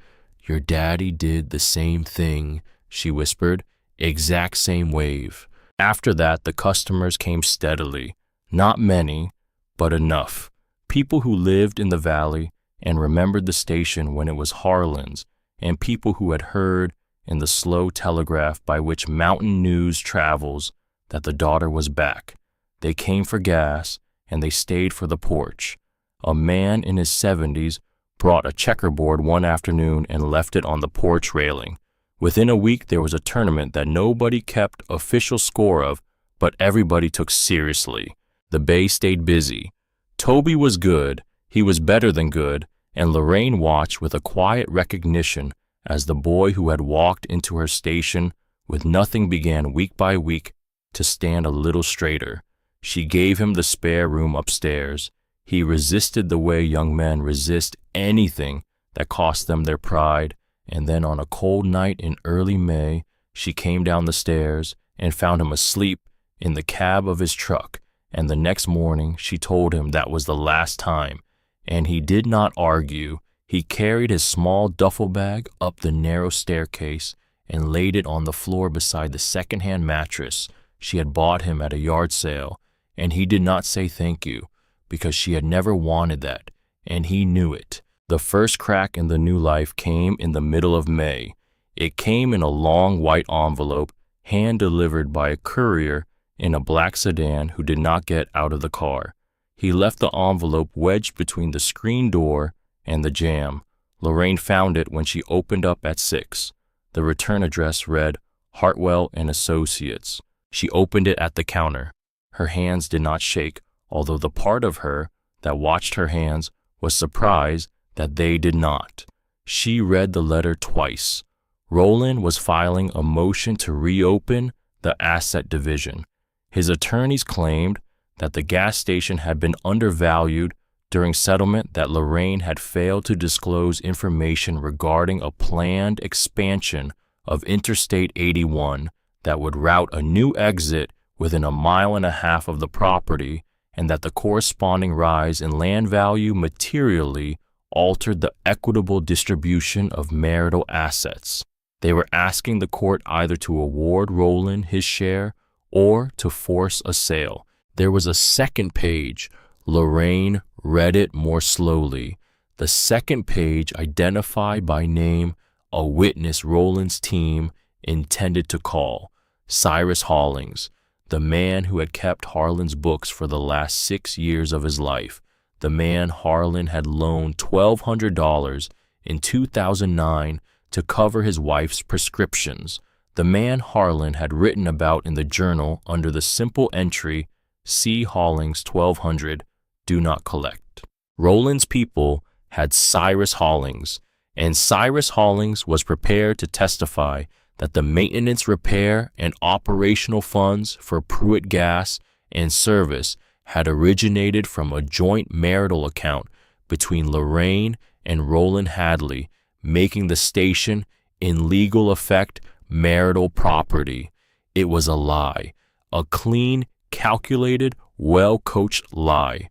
"Your daddy did the same thing," she whispered. "Exact same wave." After that, the customers came steadily. Not many, but enough. People who lived in the valley and remembered the station when it was Harlan's, and people who had heard in the slow telegraph by which mountain news travels that the daughter was back. They came for gas, and they stayed for the porch. A man in his 70s brought a checkerboard one afternoon and left it on the porch railing. Within a week, there was a tournament that nobody kept official score of, but everybody took seriously. The bay stayed busy. Toby was good, he was better than good, and Lorraine watched with a quiet recognition as the boy who had walked into her station with nothing began week by week to stand a little straighter. She gave him the spare room upstairs. He resisted the way young men resist anything that costs them their pride, and then on a cold night in early May, she came down the stairs and found him asleep in the cab of his truck, and the next morning she told him that was the last time, and he did not argue. He carried his small duffel bag up the narrow staircase and laid it on the floor beside the second-hand mattress she had bought him at a yard sale, and he did not say thank you, because she had never wanted that, and he knew it. The first crack in the new life came in the middle of May. It came in a long white envelope, hand-delivered by a courier in a black sedan who did not get out of the car. He left the envelope wedged between the screen door and the jamb. Lorraine found it when she opened up at 6. The return address read, Hartwell and Associates. She opened it at the counter. Her hands did not shake, although the part of her that watched her hands was surprised that they did not. She read the letter twice. Roland was filing a motion to reopen the asset division. His attorneys claimed that the gas station had been undervalued during settlement, that Lorraine had failed to disclose information regarding a planned expansion of Interstate 81 that would route a new exit within 1.5 miles of the property, and that the corresponding rise in land value materially altered the equitable distribution of marital assets. They were asking the court either to award Roland his share or to force a sale. There was a second page. Lorraine read it more slowly. The second page identified by name a witness Roland's team intended to call, Cyrus Hollings, the man who had kept Harlan's books for the last 6 years of his life, the man Harlan had loaned $1,200 in 2009 to cover his wife's prescriptions, the man Harlan had written about in the journal under the simple entry, C. Hollings 1200, do not collect. Roland's people had Cyrus Hollings, and Cyrus Hollings was prepared to testify that the maintenance, repair, and operational funds for Pruitt Gas and Service had originated from a joint marital account between Lorraine and Roland Hadley, making the station, in legal effect, marital property. It was a lie, a clean, calculated, well-coached lie.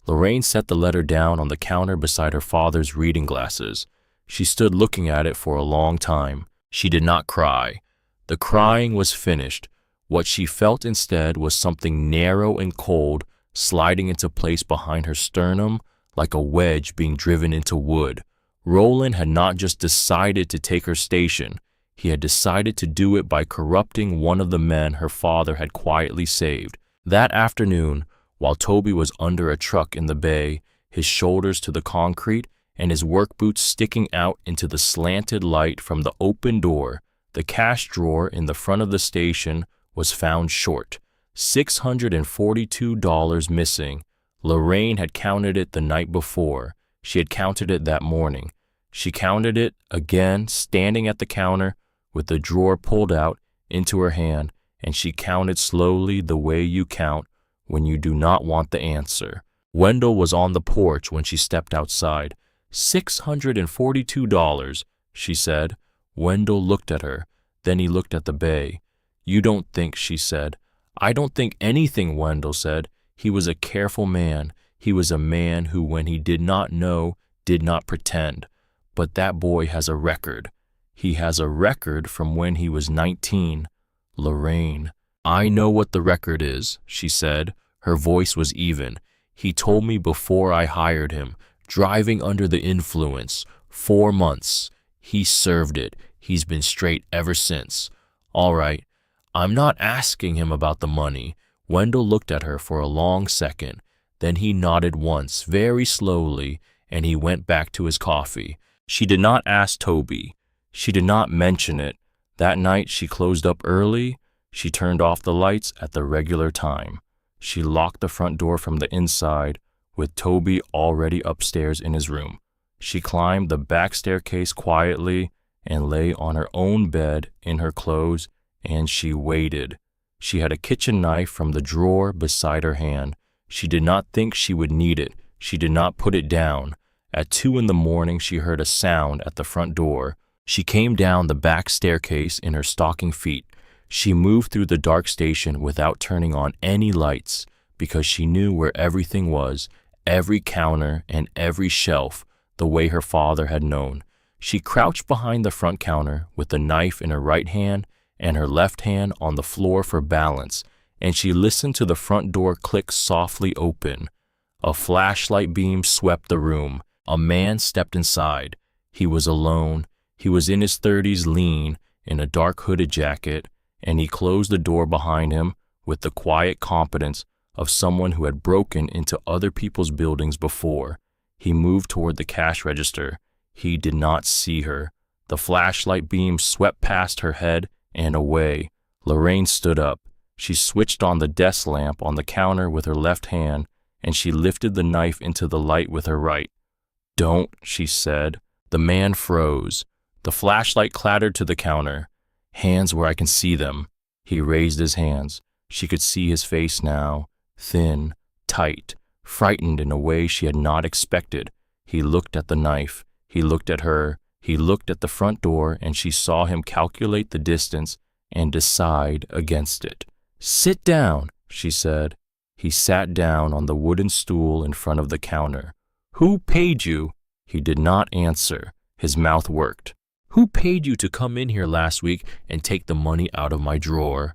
Lorraine set the letter down on the counter beside her father's reading glasses. She stood looking at it for a long time. She did not cry. The crying was finished. What she felt instead was something narrow and cold sliding into place behind her sternum, like a wedge being driven into wood. Roland had not just decided to take her station. He had decided to do it by corrupting one of the men her father had quietly saved. That afternoon, while Toby was under a truck in the bay, his shoulders to the concrete and his work boots sticking out into the slanted light from the open door, the cash drawer in the front of the station was found short. $642 missing. Lorraine had counted it the night before. She had counted it that morning. She counted it again, standing at the counter with the drawer pulled out into her hand, and she counted slowly the way you count when you do not want the answer. Wendell was on the porch when she stepped outside. $642, she said. Wendell looked at her. Then he looked at the bay. You don't think, she said. I don't think anything, Wendell said. He was a careful man. He was a man who, when he did not know, did not pretend. But that boy has a record. He has a record from when he was 19. Lorraine. I know what the record is, she said. Her voice was even. He told me before I hired him. Driving under the influence. 4 months. He served it. He's been straight ever since. All right. I'm not asking him about the money. Wendell looked at her for a long second. Then he nodded once, very slowly, and he went back to his coffee. She did not ask Toby. She did not mention it. That night she closed up early. She turned off the lights at the regular time. She locked the front door from the inside, with Toby already upstairs in his room. She climbed the back staircase quietly and lay on her own bed in her clothes, and she waited. She had a kitchen knife from the drawer beside her hand. She did not think she would need it. She did not put it down. At 2 a.m, she heard a sound at the front door. She came down the back staircase in her stocking feet. She moved through the dark station without turning on any lights, because she knew where everything was, every counter and every shelf, the way her father had known. She crouched behind the front counter with the knife in her right hand and her left hand on the floor for balance, and she listened to the front door click softly open. A flashlight beam swept the room. A man stepped inside. He was alone. He was in his 30s, lean, in a dark hooded jacket, and he closed the door behind him with the quiet competence of someone who had broken into other people's buildings before. He moved toward the cash register. He did not see her. The flashlight beam swept past her head and away. Lorraine stood up. She switched on the desk lamp on the counter with her left hand, and she lifted the knife into the light with her right. "Don't," she said. The man froze. The flashlight clattered to the counter. "Hands where I can see them." He raised his hands. She could see his face now, thin, tight, frightened in a way she had not expected. He looked at the knife. He looked at her. He looked at the front door, and she saw him calculate the distance and decide against it. "Sit down," she said. He sat down on the wooden stool in front of the counter. "Who paid you?" He did not answer. His mouth worked. "Who paid you to come in here last week and take the money out of my drawer?"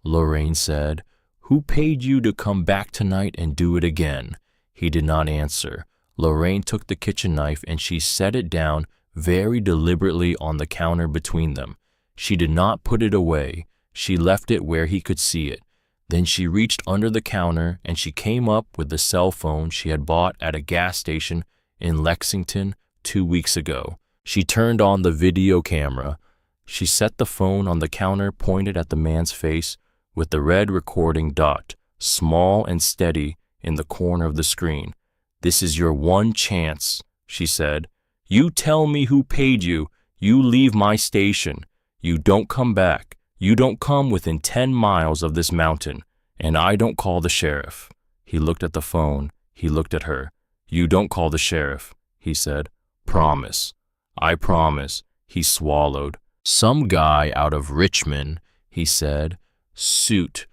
Lorraine said. "Who paid you to come back tonight and do it again?" He did not answer. Lorraine took the kitchen knife and she set it down very deliberately on the counter between them. She did not put it away. She left it where he could see it. Then she reached under the counter and she came up with the cell phone she had bought at a gas station in Lexington 2 weeks ago. She turned on the video camera. She set the phone on the counter pointed at the man's face with the red recording dot, small and steady, in the corner of the screen. "This is your one chance," she said. "You tell me who paid you. You leave my station. You don't come back. You don't come within 10 miles of this mountain, and I don't call the sheriff." He looked at the phone. He looked at her. "You don't call the sheriff," he said. "Promise." "I promise." He swallowed. "Some guy out of Richmond," he said. "Suit,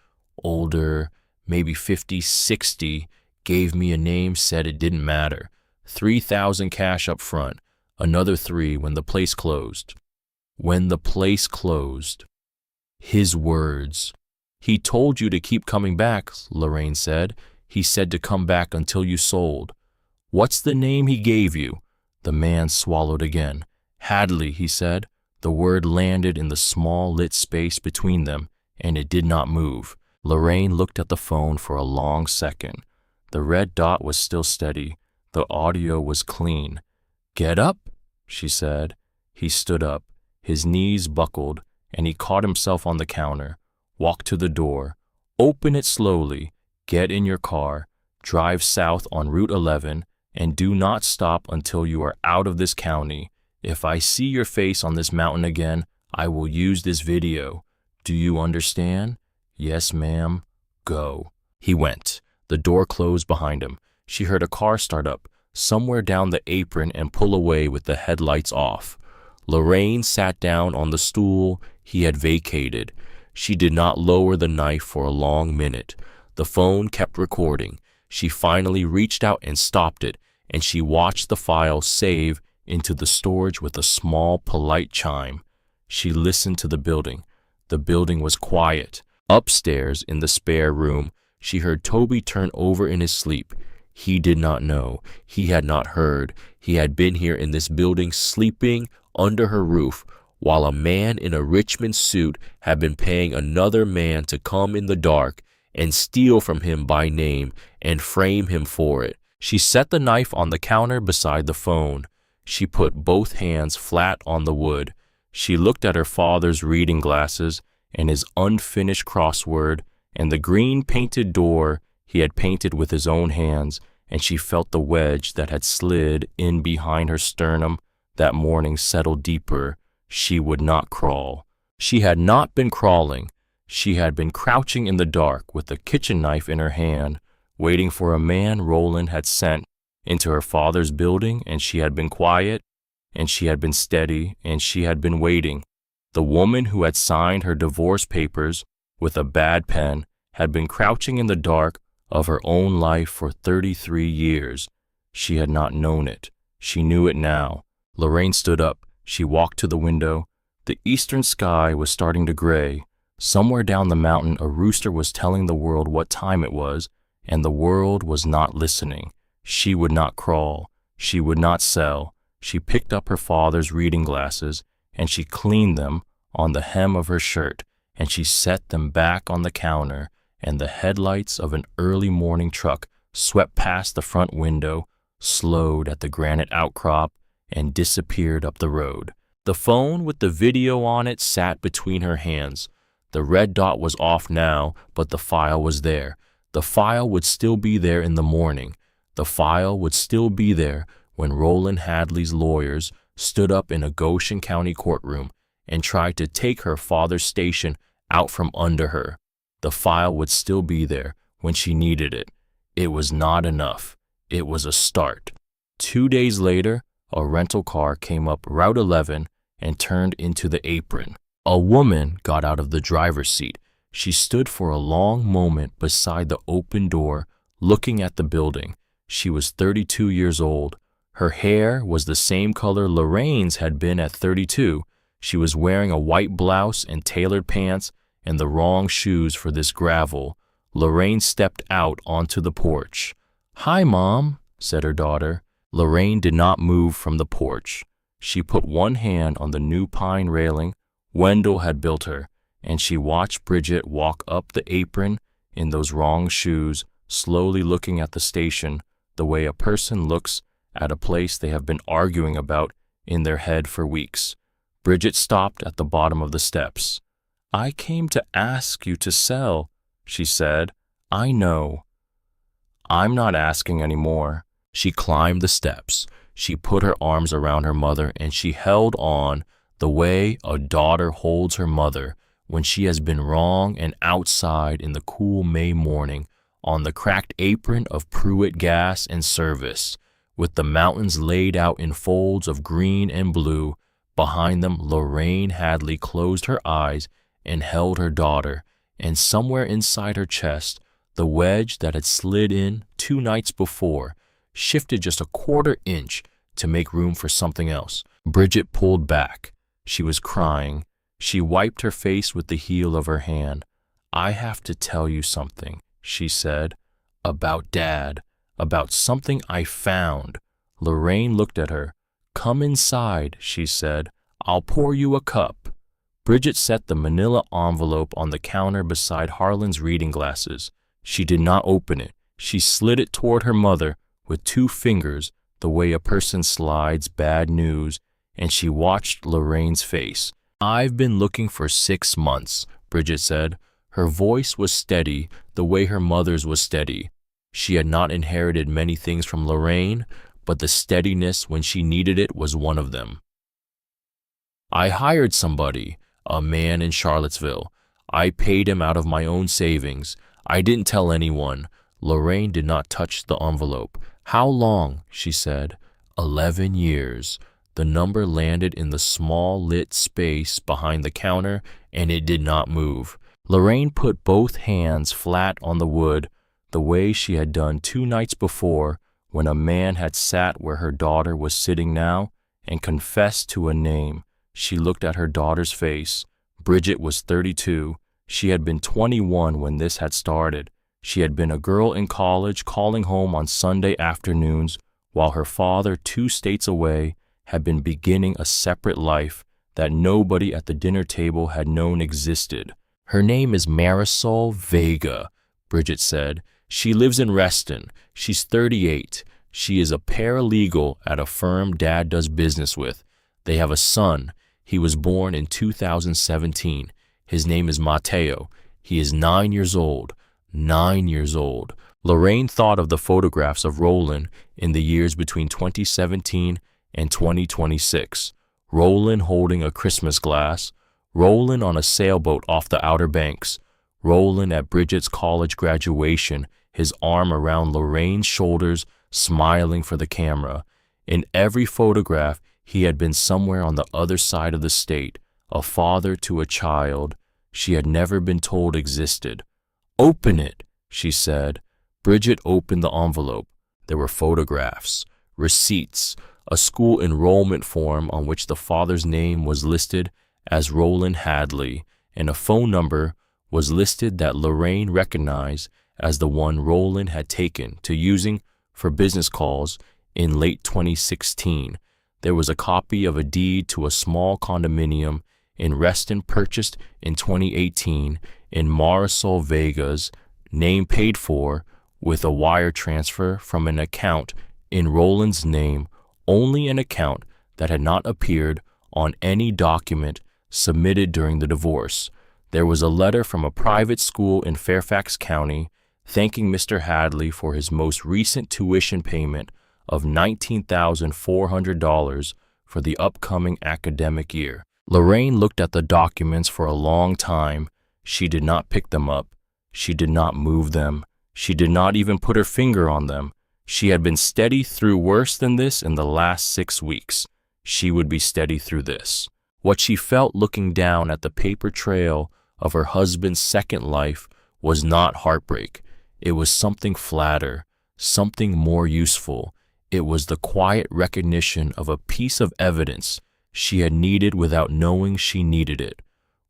older, maybe 50, 60, gave me a name, said it didn't matter. 3,000 cash up front, another 3 when the place closed." When the place closed. His words. "He told you to keep coming back," Lorraine said. "He said to come back until you sold." "What's the name he gave you?" The man swallowed again. "Hadley," he said. The word landed in the small lit space between them, and it did not move. Lorraine looked at the phone for a long second. The red dot was still steady. The audio was clean. "Get up," she said. He stood up. His knees buckled, and he caught himself on the counter. "Walk to the door. Open it slowly. Get in your car. Drive south on Route 11, and do not stop until you are out of this county. If I see your face on this mountain again, I will use this video. Do you understand?" "Yes, ma'am." "Go." He went. The door closed behind him. She heard a car start up somewhere down the apron and pull away with the headlights off. Lorraine sat down on the stool he had vacated. She did not lower the knife for a long minute. The phone kept recording. She finally reached out and stopped it, and she watched the file save into the storage with a small, polite chime. She listened to the building. The building was quiet. Upstairs, in the spare room, she heard Toby turn over in his sleep. He did not know. He had not heard. He had been here in this building sleeping under her roof, while a man in a Richmond suit had been paying another man to come in the dark and steal from him by name and frame him for it. She set the knife on the counter beside the phone. She put both hands flat on the wood. She looked at her father's reading glasses and his unfinished crossword and the green painted door he had painted with his own hands, and she felt the wedge that had slid in behind her sternum that morning settle deeper. She would not crawl. She had not been crawling. She had been crouching in the dark with a kitchen knife in her hand, waiting for a man Roland had sent into her father's building, and she had been quiet, and she had been steady, and she had been waiting. The woman who had signed her divorce papers with a bad pen had been crouching in the dark of her own life for 33 years. She had not known it. She knew it now. Lorraine stood up. She walked to the window. The eastern sky was starting to gray. Somewhere down the mountain, a rooster was telling the world what time it was, and the world was not listening. She would not crawl. She would not sell. She picked up her father's reading glasses and she cleaned them on the hem of her shirt, and she set them back on the counter, and the headlights of an early morning truck swept past the front window, slowed at the granite outcrop, and disappeared up the road. The phone with the video on it sat between her hands. The red dot was off now, but the file was there. The file would still be there in the morning. The file would still be there when Roland Hadley's lawyers stood up in a Goshen County courtroom and tried to take her father's station out from under her. The file would still be there when she needed it. It was not enough. It was a start. 2 days later, a rental car came up Route 11 and turned into the apron. A woman got out of the driver's seat. She stood for a long moment beside the open door, looking at the building. She was 32 years old. Her hair was the same color Lorraine's had been at 32. She was wearing a white blouse and tailored pants and the wrong shoes for this gravel. Lorraine stepped out onto the porch. "Hi, Mom," said her daughter. Lorraine did not move from the porch. She put one hand on the new pine railing Wendell had built her, and she watched Bridget walk up the apron in those wrong shoes, slowly looking at the station the way a person looks at a place they have been arguing about in their head for weeks. Bridget stopped at the bottom of the steps. "I came to ask you to sell," she said. "I know." "I'm not asking anymore." She climbed the steps. She put her arms around her mother and she held on the way a daughter holds her mother when she has been wrong, and outside in the cool May morning on the cracked apron of Pruitt Gas and Service, with the mountains laid out in folds of green and blue. Behind them, Lorraine Hadley closed her eyes and held her daughter, and somewhere inside her chest, the wedge that had slid in 2 nights before shifted just a 1/4 inch to make room for something else. Bridget pulled back. She was crying. She wiped her face with the heel of her hand. "I have to tell you something," she said, "about Dad, about something I found." Lorraine looked at her. "Come inside," she said. "I'll pour you a cup." Bridget set the manila envelope on the counter beside Harlan's reading glasses. She did not open it. She slid it toward her mother with 2 fingers, the way a person slides bad news, and she watched Lorraine's face. "I've been looking for 6 months," Bridget said. Her voice was steady, the way her mother's was steady. She had not inherited many things from Lorraine, but the steadiness when she needed it was one of them. "I hired somebody, a man in Charlottesville. I paid him out of my own savings. I didn't tell anyone." Lorraine did not touch the envelope. "How long?" she said. 11 years. The number landed in the small lit space behind the counter, and it did not move. Lorraine put both hands flat on the wood, the way she had done 2 nights before when a man had sat where her daughter was sitting now and confessed to a name. She looked at her daughter's face. Bridget was 32. She had been 21 when this had started. She had been a girl in college calling home on Sunday afternoons, while her father, 2 states away, had been beginning a separate life that nobody at the dinner table had known existed. "Her name is Marisol Vega," Bridget said. "She lives in Reston. She's 38. She is a paralegal at a firm Dad does business with. They have a son. He was born in 2017. His name is Mateo. He is 9 years old. 9 years old." Lorraine thought of the photographs of Roland in the years between 2017 and 2026. Roland holding a Christmas glass. Roland on a sailboat off the Outer Banks. Roland at Bridget's college graduation, his arm around Lorraine's shoulders, smiling for the camera. In every photograph, he had been somewhere on the other side of the state, a father to a child she had never been told existed. "Open it," she said. Bridget opened the envelope. There were photographs, receipts, a school enrollment form on which the father's name was listed as Roland Hadley, and a phone number was listed that Lorraine recognized as the one Roland had taken to using for business calls in late 2016. There was a copy of a deed to a small condominium in Reston purchased in 2018 in Marisol Vegas, name paid for, with a wire transfer from an account in Roland's name, only an account that had not appeared on any document submitted during the divorce. There was a letter from a private school in Fairfax County thanking Mr. Hadley for his most recent tuition payment of $19,400 for the upcoming academic year. Lorraine looked at the documents for a long time. She did not pick them up. She did not move them. She did not even put her finger on them. She had been steady through worse than this in the last 6 weeks. She would be steady through this. What she felt looking down at the paper trail of her husband's second life was not heartbreak. It was something flatter, something more useful. It was the quiet recognition of a piece of evidence she had needed without knowing she needed it.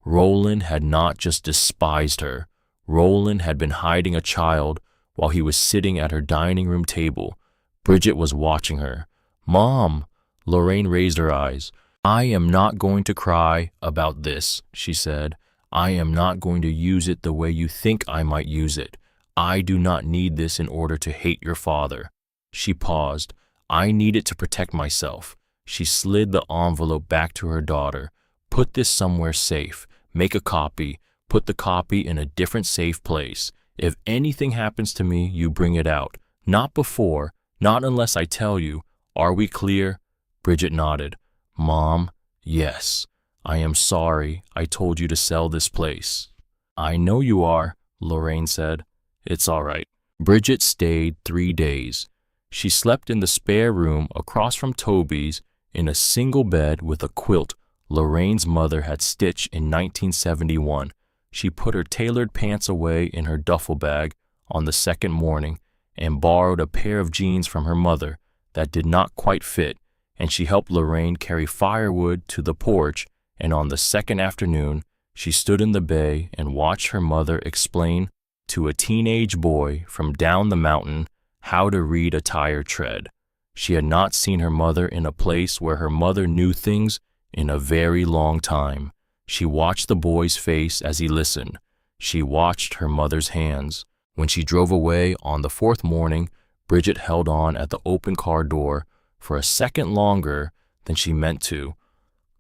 Roland had not just despised her. Roland had been hiding a child while he was sitting at her dining room table. Bridget was watching her. "Mom!" Lorraine raised her eyes. "I am not going to cry about this," she said. "I am not going to use it the way you think I might use it. I do not need this in order to hate your father." She paused. "I need it to protect myself." She slid the envelope back to her daughter. "Put this somewhere safe. Make a copy. Put the copy in a different safe place. If anything happens to me, you bring it out. Not before, not unless I tell you. Are we clear?" Bridget nodded. "Mom, yes. I am sorry I told you to sell this place." "I know you are," Lorraine said. "It's all right." Bridget stayed 3 days. She slept in the spare room across from Toby's in a single bed with a quilt Lorraine's mother had stitched in 1971. She put her tailored pants away in her duffel bag on the second morning and borrowed a pair of jeans from her mother that did not quite fit, and she helped Lorraine carry firewood to the porch, and on the second afternoon, she stood in the bay and watched her mother explain to a teenage boy from down the mountain how to read a tire tread. She had not seen her mother in a place where her mother knew things in a very long time. She watched the boy's face as he listened. She watched her mother's hands. When she drove away on the 4th morning, Bridget held on at the open car door for a second longer than she meant to.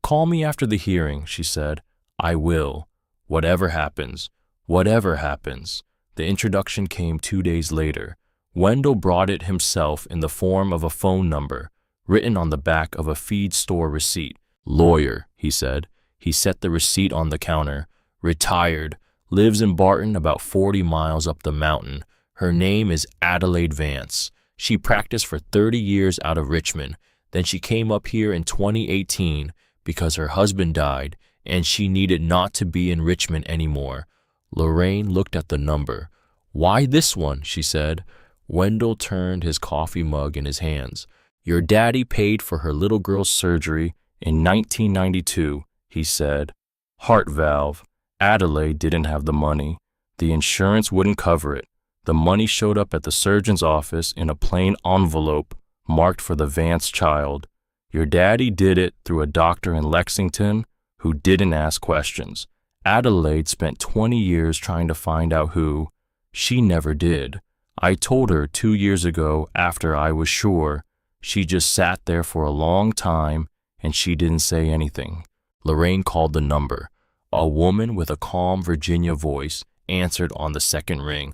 "Call me after the hearing," she said. "I will. Whatever happens. Whatever happens." The introduction came 2 days later. Wendell brought it himself in the form of a phone number, written on the back of a feed store receipt. "Lawyer," he said. He set the receipt on the counter. "Retired. Lives in Barton, about 40 miles up the mountain. Her name is Adelaide Vance. She practiced for 30 years out of Richmond. Then she came up here in 2018 because her husband died, and she needed not to be in Richmond anymore." Lorraine looked at the number. "Why this one?" she said. Wendell turned his coffee mug in his hands. "Your daddy paid for her little girl's surgery in 1992, he said. Heart valve. Adelaide didn't have the money. The insurance wouldn't cover it. The money showed up at the surgeon's office in a plain envelope marked for the Vance child. Your daddy did it through a doctor in Lexington who didn't ask questions. Adelaide spent 20 years trying to find out who. She never did. I told her 2 years ago after I was sure. She just sat there for a long time and she didn't say anything." Lorraine called the number. A woman with a calm Virginia voice answered on the second ring.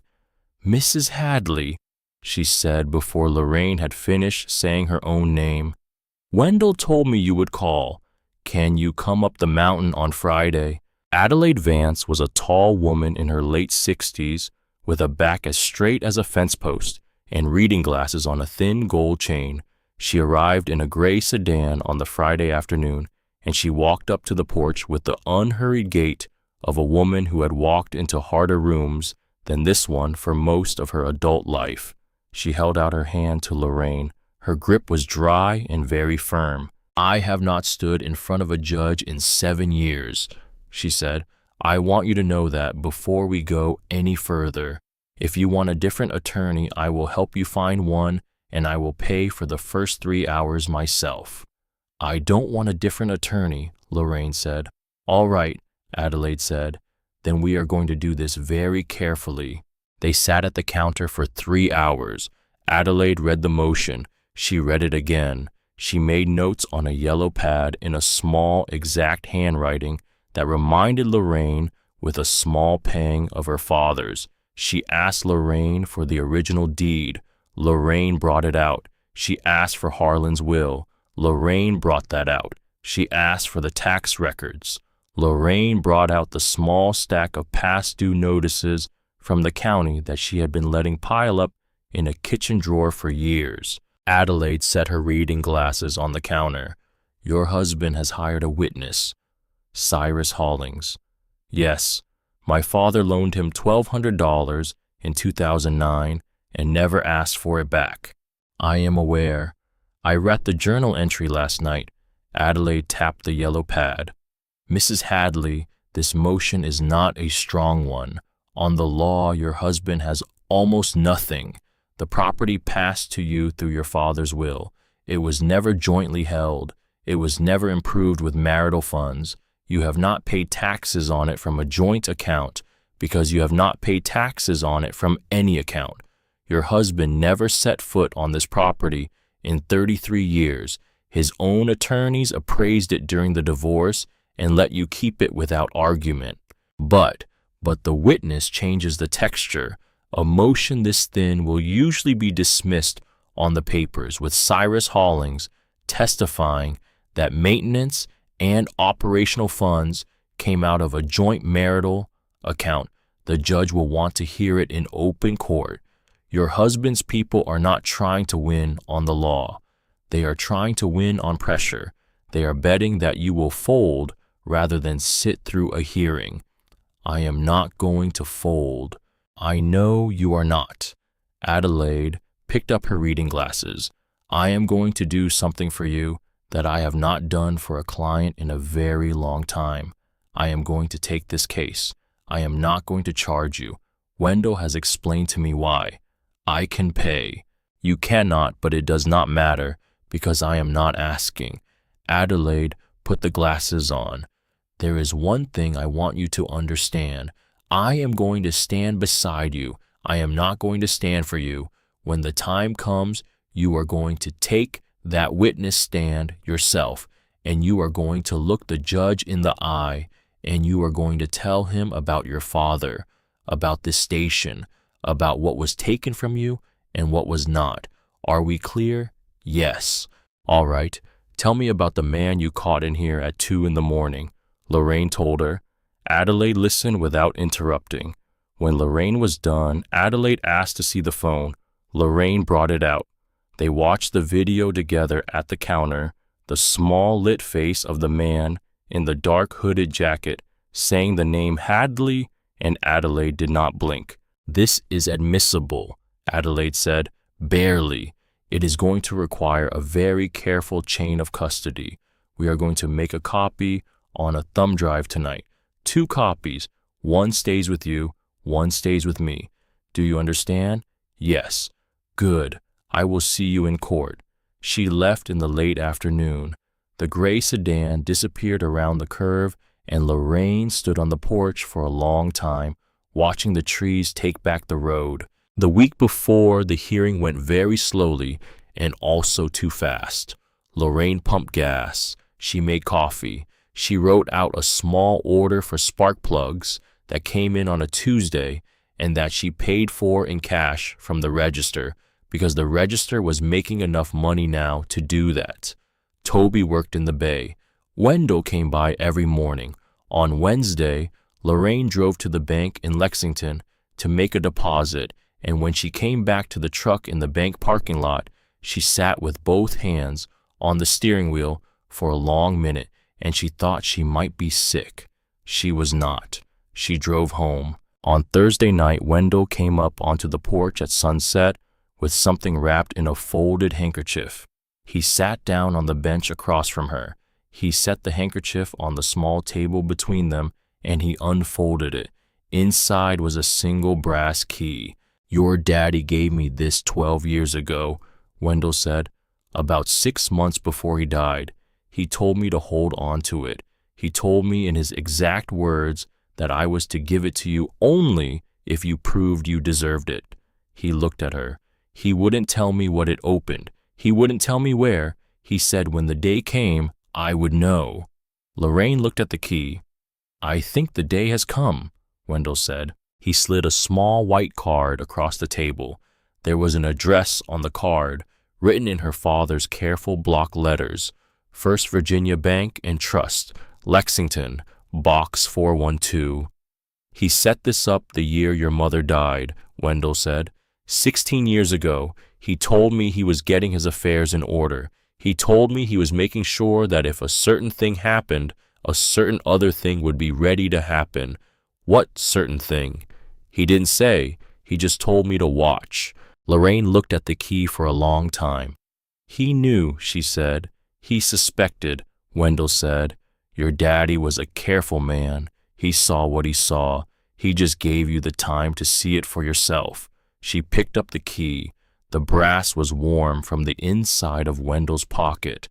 "Mrs. Hadley," she said before Lorraine had finished saying her own name. "Wendell told me you would call. Can you come up the mountain on Friday?" Adelaide Vance was a tall woman in her late 60s with a back as straight as a fence post and reading glasses on a thin gold chain. She arrived in a gray sedan on the Friday afternoon, and she walked up to the porch with the unhurried gait of a woman who had walked into harder rooms than this one for most of her adult life. She held out her hand to Lorraine. Her grip was dry and very firm. "I have not stood in front of a judge in 7 years, she said. "I want you to know that before we go any further. If you want a different attorney, I will help you find one, and I will pay for the first 3 hours myself." I don't want a different attorney, Lorraine said. All right, Adelaide said. Then we are going to do this very carefully. They sat at the counter for 3 hours. Adelaide read the motion. She read it again. She made notes on a yellow pad in a small, exact handwriting that reminded Lorraine with a small pang of her father's. She asked Lorraine for the original deed. Lorraine brought it out. She asked for Harlan's will. Lorraine brought that out. She asked for the tax records. Lorraine brought out the small stack of past due notices from the county that she had been letting pile up in a kitchen drawer for years. Adelaide set her reading glasses on the counter. Your husband has hired a witness, Cyrus Hollings. Yes, my father loaned him $1,200 in 2009 and never asked for it back. I am aware. I read the journal entry last night. Adelaide tapped the yellow pad. Mrs. Hadley, this motion is not a strong one. On the law, your husband has almost nothing. The property passed to you through your father's will. It was never jointly held. It was never improved with marital funds. You have not paid taxes on it from a joint account because you have not paid taxes on it from any account. Your husband never set foot on this property in 33 years. His own attorneys appraised it during the divorce and let you keep it without argument. But the witness changes the texture. A motion this thin will usually be dismissed on the papers, with Cyrus Hollings testifying that maintenance and operational funds came out of a joint marital account. The judge will want to hear it in open court. Your husband's people are not trying to win on the law. They are trying to win on pressure. They are betting that you will fold rather than sit through a hearing. I am not going to fold. I know you are not. Adelaide picked up her reading glasses. I am going to do something for you that I have not done for a client in a very long time. I am going to take this case. I am not going to charge you. Wendell has explained to me why. I can pay. You cannot, but it does not matter because I am not asking. Adelaide put the glasses on. There is one thing I want you to understand. I am going to stand beside you. I am not going to stand for you. When the time comes, you are going to take that witness stand yourself, and you are going to look the judge in the eye, and you are going to tell him about your father, about this station, about what was taken from you and what was not. Are we clear? Yes. All right. Tell me about the man you caught in here at 2 a.m, Lorraine told her. Adelaide listened without interrupting. When Lorraine was done, Adelaide asked to see the phone. Lorraine brought it out. They watched the video together at the counter. The small lit face of the man in the dark hooded jacket saying the name Hadley, and Adelaide did not blink. This is admissible, Adelaide said. Barely. It is going to require a very careful chain of custody. We are going to make a copy on a thumb drive tonight. 2 copies. One stays with you, one stays with me. Do you understand? Yes. Good. I will see you in court. She left in the late afternoon. The gray sedan disappeared around the curve, and Lorraine stood on the porch for a long time, watching the trees take back the road. The week before, the hearing went very slowly and also too fast. Lorraine pumped gas. She made coffee. She wrote out a small order for spark plugs that came in on a Tuesday and that she paid for in cash from the register because the register was making enough money now to do that. Toby worked in the bay. Wendell came by every morning. On Wednesday, Lorraine drove to the bank in Lexington to make a deposit, and when she came back to the truck in the bank parking lot, she sat with both hands on the steering wheel for a long minute, and she thought she might be sick. She was not. She drove home. On Thursday night, Wendell came up onto the porch at sunset with something wrapped in a folded handkerchief. He sat down on the bench across from her. He set the handkerchief on the small table between them, and he unfolded it. Inside was a single brass key. Your daddy gave me this 12 years ago, Wendell said, about 6 months before he died. He told me to hold on to it. He told me in his exact words that I was to give it to you only if you proved you deserved it. He looked at her. He wouldn't tell me what it opened. He wouldn't tell me where. He said when the day came, I would know. Lorraine looked at the key. I think the day has come, Wendell said. He slid a small white card across the table. There was an address on the card, written in her father's careful block letters. First Virginia Bank and Trust, Lexington, Box 412. He set this up the year your mother died, Wendell said. 16 years ago, he told me he was getting his affairs in order. He told me he was making sure that if a certain thing happened, a certain other thing would be ready to happen. What certain thing? He didn't say. He just told me to watch. Lorraine looked at the key for a long time. He knew, she said. He suspected, Wendell said. Your daddy was a careful man. He saw what he saw. He just gave you the time to see it for yourself. She picked up the key. The brass was warm from the inside of Wendell's pocket.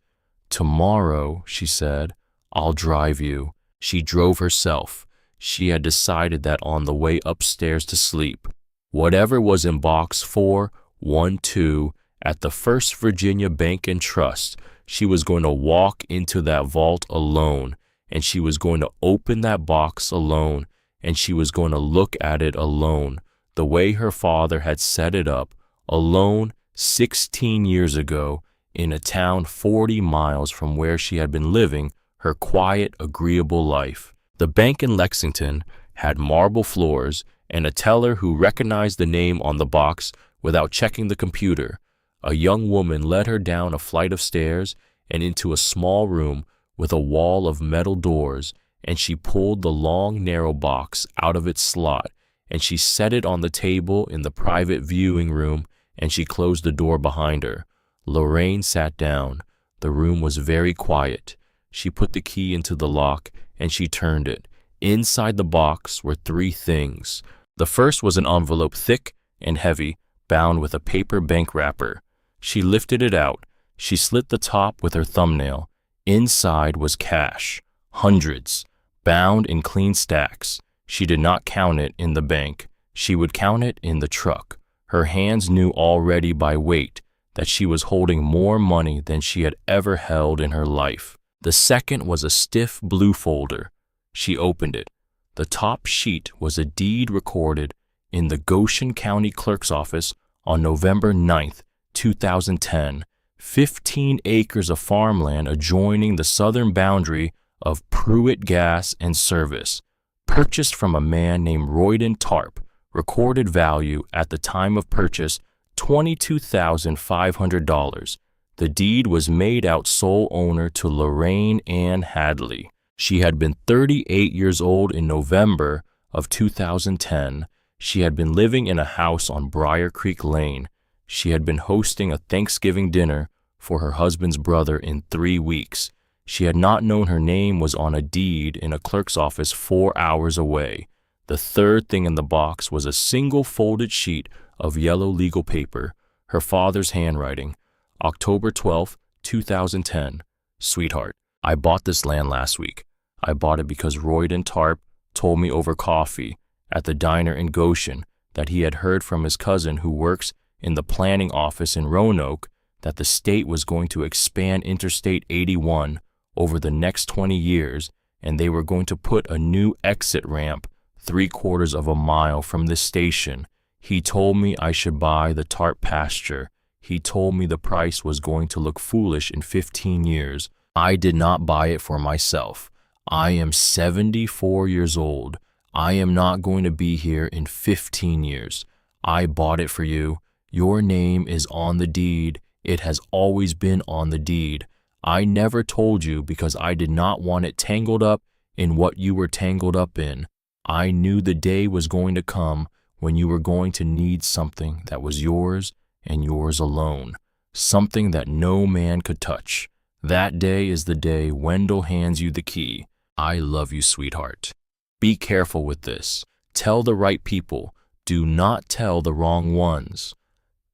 Tomorrow, she said, I'll drive you. She drove herself. She had decided that on the way upstairs to sleep. Whatever was in Box 412 at the First Virginia Bank and Trust, she was going to walk into that vault alone, and she was going to open that box alone, and she was going to look at it alone, the way her father had set it up, alone 16 years ago in a town 40 miles from where she had been living her quiet, agreeable life. The bank in Lexington had marble floors and a teller who recognized the name on the box without checking the computer. A young woman led her down a flight of stairs and into a small room with a wall of metal doors, and she pulled the long, narrow box out of its slot, and she set it on the table in the private viewing room, and she closed the door behind her. Lorraine sat down. The room was very quiet. She put the key into the lock, and she turned it. Inside the box were three things. The first was an envelope thick and heavy, bound with a paper bank wrapper. She lifted it out. She slit the top with her thumbnail. Inside was cash, hundreds, bound in clean stacks. She did not count it in the bank. She would count it in the truck. Her hands knew already by weight that she was holding more money than she had ever held in her life. The second was a stiff blue folder. She opened it. The top sheet was a deed recorded in the Goshen County Clerk's office on November 9th, 2010. 15 acres of farmland adjoining the southern boundary of Pruitt Gas and Service, purchased from a man named Royden Tarp. Recorded value at the time of purchase, $22,500. The deed was made out sole owner to Lorraine Ann Hadley. She had been 38 years old in November of 2010. She had been living in a house on Briar Creek Lane. She had been hosting a Thanksgiving dinner for her husband's brother in 3 weeks. She had not known her name was on a deed in a clerk's office 4 hours away. The third thing in the box was a single folded sheet of yellow legal paper, her father's handwriting. October 12, 2010. Sweetheart, I bought this land last week. I bought it because Royden Tarp told me over coffee at the diner in Goshen that he had heard from his cousin who works in the planning office in Roanoke that the state was going to expand Interstate 81 over the next 20 years, and they were going to put a new exit ramp 3/4 of a mile from this station. He told me I should buy the Tarp pasture. He told me the price was going to look foolish in 15 years. I did not buy it for myself. I am 74 years old. I am not going to be here in 15 years. I bought it for you. Your name is on the deed. It has always been on the deed. I never told you because I did not want it tangled up in what you were tangled up in. I knew the day was going to come when you were going to need something that was yours and yours alone, something that no man could touch. That day is the day Wendell hands you the key. I love you, sweetheart. Be careful with this. Tell the right people. Do not tell the wrong ones.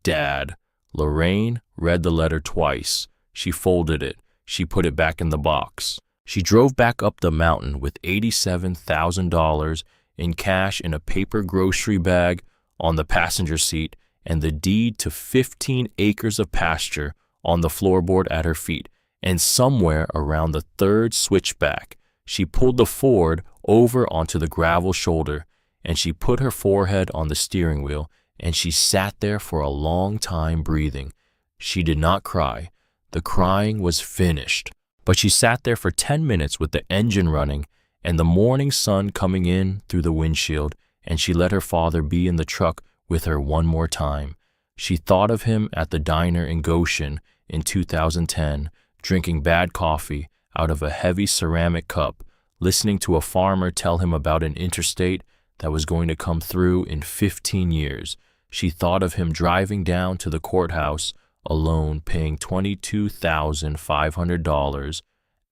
Dad. Lorraine read the letter twice. She folded it. she put it back in the box. She drove back up the mountain with $87,000 in cash in a paper grocery bag on the passenger seat and the deed to 15 acres of pasture on the floorboard at her feet. And somewhere around the third switchback, she pulled the Ford over onto the gravel shoulder, and she put her forehead on the steering wheel, and she sat there for a long time breathing. She did not cry. The crying was finished. But she sat there for 10 minutes with the engine running and the morning sun coming in through the windshield, and she let her father be in the truck with her one more time. She thought of him at the diner in Goshen in 2010, drinking bad coffee out of a heavy ceramic cup, listening to a farmer tell him about an interstate that was going to come through in 15 years. She thought of him driving down to the courthouse alone, paying $22,500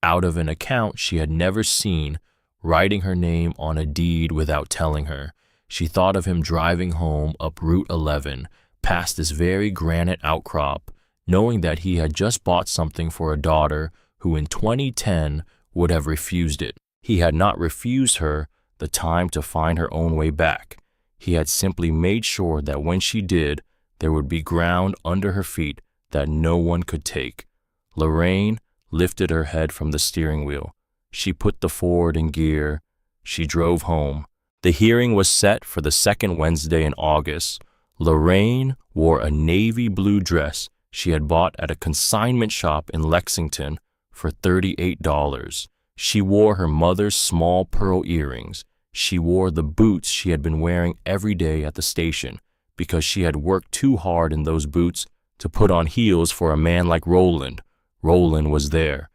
out of an account she had never seen, writing her name on a deed without telling her. She thought of him driving home up Route 11, past this very granite outcrop, knowing that he had just bought something for a daughter who in 2010 would have refused it. He had not refused her the time to find her own way back. He had simply made sure that when she did, there would be ground under her feet that no one could take. Lorraine lifted her head from the steering wheel. She put the Ford in gear. She drove home. The hearing was set for the second Wednesday in August. Lorraine wore a navy blue dress she had bought at a consignment shop in Lexington for $38. She wore her mother's small pearl earrings. She wore the boots she had been wearing every day at the station because she had worked too hard in those boots to put on heels for a man like Roland. Roland was there.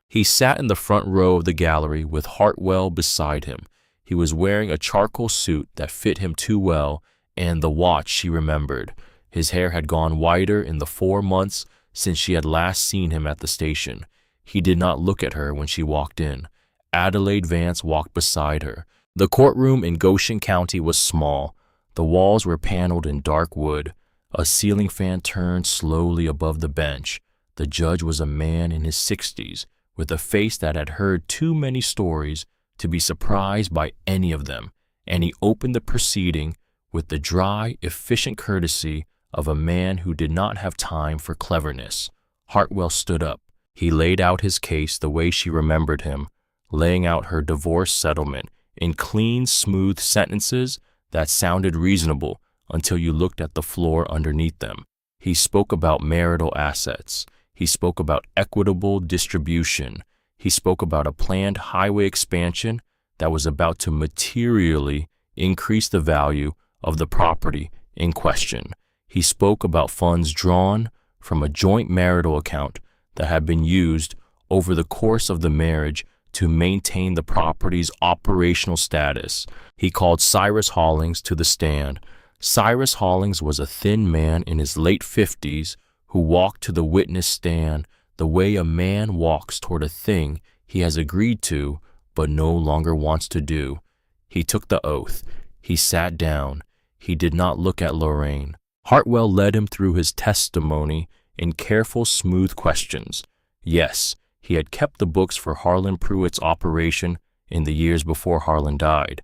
He sat in the front row of the gallery with Hartwell beside him. He was wearing a charcoal suit that fit him too well, and the watch she remembered. His hair had gone whiter in the 4 months since she had last seen him at the station. He did not look at her when she walked in. Adelaide Vance walked beside her. The courtroom in Goshen County was small. The walls were paneled in dark wood. A ceiling fan turned slowly above the bench. The judge was a man in his 60s, with a face that had heard too many stories to be surprised by any of them, and he opened the proceeding with the dry, efficient courtesy of a man who did not have time for cleverness. Hartwell stood up. He laid out his case the way she remembered him, laying out her divorce settlement in clean, smooth sentences that sounded reasonable until you looked at the floor underneath them. He spoke about marital assets. He spoke about equitable distribution. He spoke about a planned highway expansion that was about to materially increase the value of the property in question. He spoke about funds drawn from a joint marital account that had been used over the course of the marriage to maintain the property's operational status. He called Cyrus Hollings to the stand. Cyrus Hollings was a thin man in his late 50s who walked to the witness stand the way a man walks toward a thing he has agreed to but no longer wants to do. He took the oath. He sat down. He did not look at Lorraine. Hartwell led him through his testimony in careful, smooth questions. Yes, he had kept the books for Harlan Pruitt's operation in the years before Harlan died.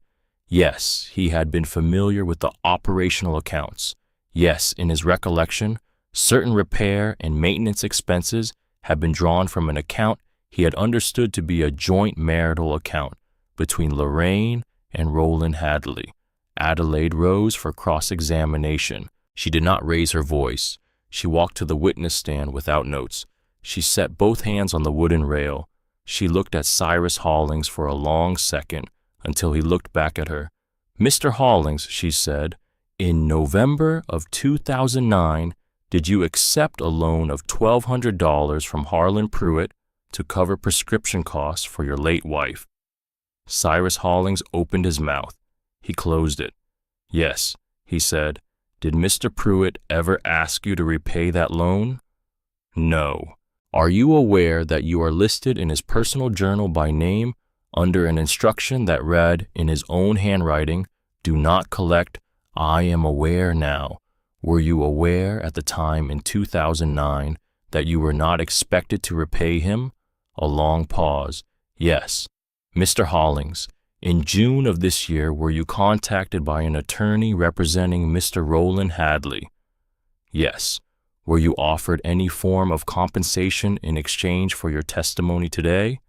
Yes, he had been familiar with the operational accounts. Yes, in his recollection, certain repair and maintenance expenses had been drawn from an account he had understood to be a joint marital account between Lorraine and Roland Hadley. Adelaide rose for cross-examination. She did not raise her voice. She walked to the witness stand without notes. She set both hands on the wooden rail. She looked at Cyrus Hollings for a long second until he looked back at her. "Mr. Hollings," she said, "in November of 2009, did you accept a loan of $1,200 from Harlan Pruitt to cover prescription costs for your late wife?" Cyrus Hollings opened his mouth. He closed it. "Yes," he said. "Did Mr. Pruitt ever ask you to repay that loan?" "No." "Are you aware that you are listed in his personal journal by name under an instruction that read in his own handwriting, 'Do not collect'?" "I am aware now." "Were you aware at the time in 2009 that you were not expected to repay him? A long pause. Yes. Mr. Hollings, in June of this year, were you contacted by an attorney representing Mr. Roland Hadley? Yes. Were you offered any form of compensation in exchange for your testimony today?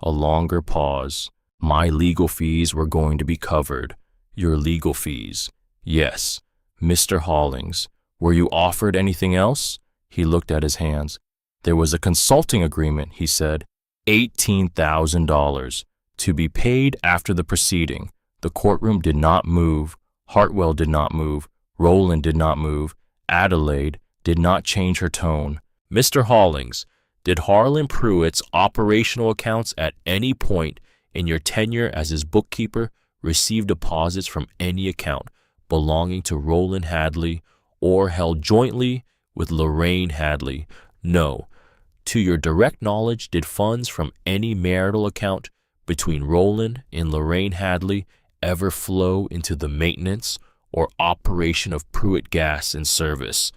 A longer pause. My legal fees were going to be covered. Your legal fees. Yes. Mr. Hollings, were you offered anything else? He looked at his hands. There was a consulting agreement, he said. $18,000 to be paid after the proceeding. The courtroom did not move. Hartwell did not move. Roland did not move. Adelaide did not change her tone. Mr. Hollings, did Harlan Pruitt's operational accounts at any point in your tenure as his bookkeeper receive deposits from any account belonging to Roland Hadley or held jointly with Lorraine Hadley? No. To your direct knowledge, did funds from any marital account between Roland and Lorraine Hadley ever flow into the maintenance or operation of Pruitt Gas and Service?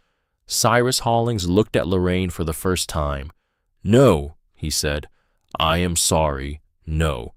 Cyrus Hollings looked at Lorraine for the first time. No, he said. I am sorry, no.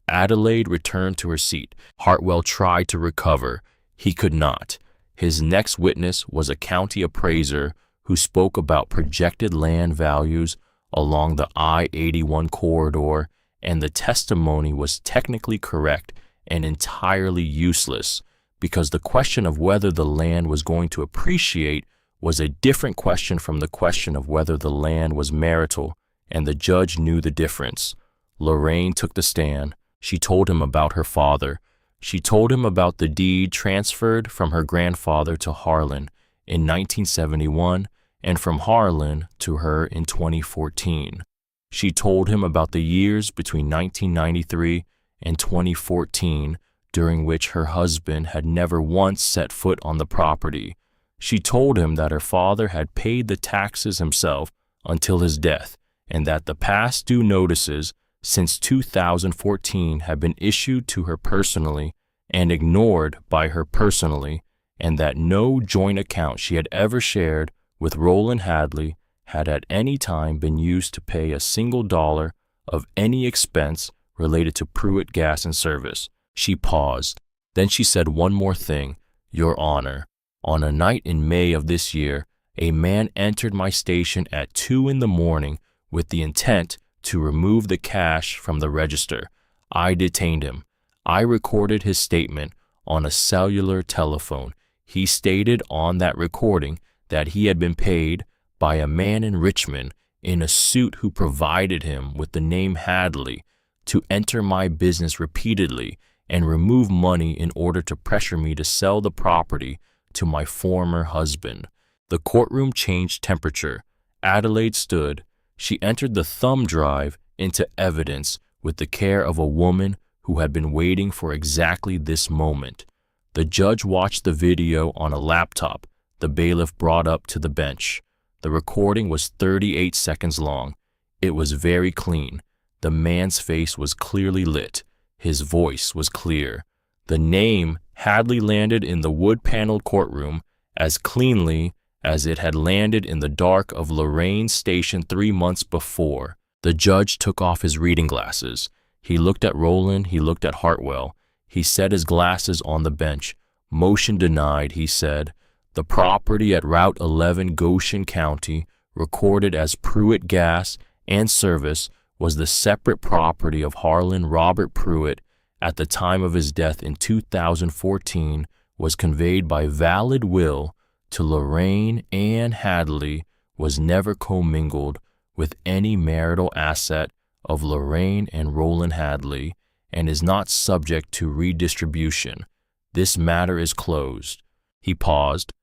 Adelaide returned to her seat. Hartwell tried to recover. He could not. His next witness was a county appraiser who spoke about projected land values along the I-81 corridor, and the testimony was technically correct and entirely useless because the question of whether the land was going to appreciate was a different question from the question of whether the land was marital, and the judge knew the difference. Lorraine took the stand. She told him about her father. She told him about the deed transferred from her grandfather to Harlan in 1971 and from Harlan to her in 2014. She told him about the years between 1993 and 2014 during which her husband had never once set foot on the property. She told him that her father had paid the taxes himself until his death, and that the past due notices since 2014 had been issued to her personally and ignored by her personally, and that no joint account she had ever shared with Roland Hadley had at any time been used to pay a single dollar of any expense related to Pruitt Gas and Service. She paused. Then she said one more thing. Your Honor, on a night in May of this year, a man entered my station at 2 a.m. with the intent to remove the cash from the register. I detained him. I recorded his statement on a cellular telephone. He stated on that recording that he had been paid by a man in Richmond in a suit who provided him with the name Hadley to enter my business repeatedly and remove money in order to pressure me to sell the property to my former husband. The courtroom changed temperature. Adelaide stood. She entered the thumb drive into evidence with the care of a woman who had been waiting for exactly this moment. The judge watched the video on a laptop the bailiff brought up to the bench. The recording was 38 seconds long. It was very clean. The man's face was clearly lit. His voice was clear. The name Hadley landed in the wood-paneled courtroom as cleanly as it had landed in the dark of Lorraine's station 3 months before. The judge took off his reading glasses. He looked at Roland. He looked at Hartwell. He set his glasses on the bench. Motion denied, he said. The property at Route 11, Goshen County, recorded as Pruitt Gas and Service, was the separate property of Harlan Robert Pruitt at the time of his death in 2014, was conveyed by valid will to Lorraine Ann Hadley, was never commingled with any marital asset of Lorraine and Roland Hadley, and is not subject to redistribution. This matter is closed. He paused.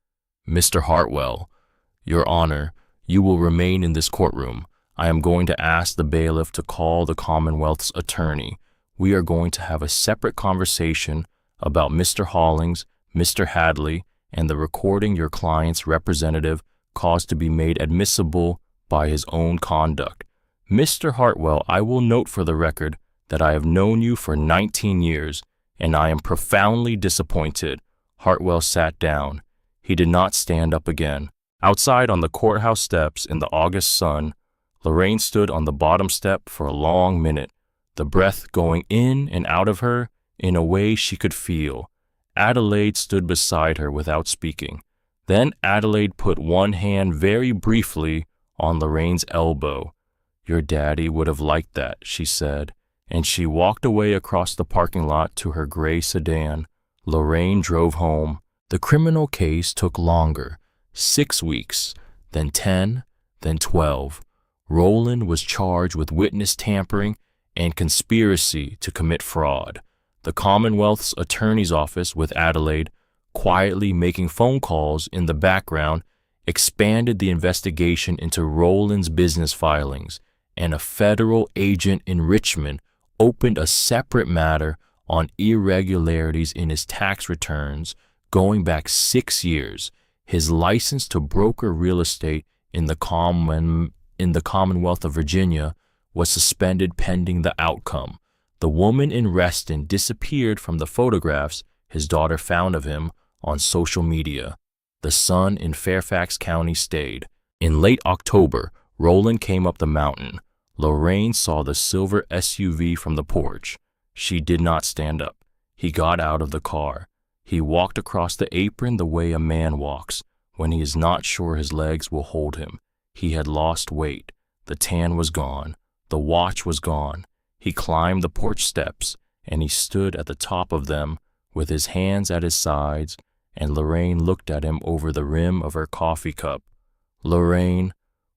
Mr. Hartwell, Your Honor, you will remain in this courtroom. I am going to ask the bailiff to call the Commonwealth's attorney. We are going to have a separate conversation about Mr. Hollings, Mr. Hadley, and the recording your client's representative caused to be made admissible by his own conduct. Mr. Hartwell, I will note for the record that I have known you for 19 years, and I am profoundly disappointed. Hartwell sat down. He did not stand up again. Outside on the courthouse steps in the August sun, Lorraine stood on the bottom step for a long minute, the breath going in and out of her in a way she could feel. Adelaide stood beside her without speaking. Then Adelaide put one hand very briefly on Lorraine's elbow. "Your daddy would have liked that," she said, and she walked away across the parking lot to her gray sedan. Lorraine drove home. The criminal case took longer, 6 weeks, then 10, then 12. Roland was charged with witness tampering and conspiracy to commit fraud. The Commonwealth's attorney's office, with Adelaide quietly making phone calls in the background, expanded the investigation into Roland's business filings, and a federal agent in Richmond opened a separate matter on irregularities in his tax returns going back 6 years. His license to broker real estate in the Commonwealth of Virginia was suspended pending the outcome. The woman in Reston disappeared from the photographs his daughter found of him on social media. The son in Fairfax County stayed. In late October, Roland came up the mountain. Lorraine saw the silver SUV from the porch. She did not stand up. He got out of the car. He walked across the apron the way a man walks when he is not sure his legs will hold him. He had lost weight. The tan was gone. The watch was gone. He climbed the porch steps, and he stood at the top of them with his hands at his sides, and Lorraine looked at him over the rim of her coffee cup. "Lorraine,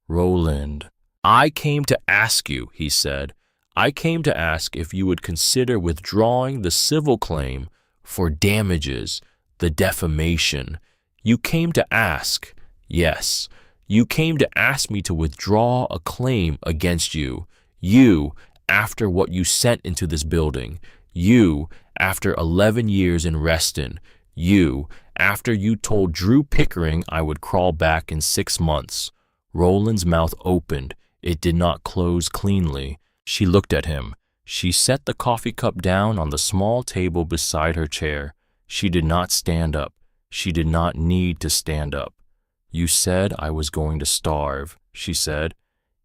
Roland, I came to ask you," he said. "I came to ask if you would consider withdrawing the civil claim for damages, the defamation. You came to ask. Yes, you came to ask me to withdraw a claim against you. You, after what you sent into this building. You, after 11 years in Reston. You, after you told Drew Pickering I would crawl back in 6 months." Roland's mouth opened. It did not close cleanly. She looked at him. She set the coffee cup down on the small table beside her chair. She did not stand up. She did not need to stand up. "You said I was going to starve," she said.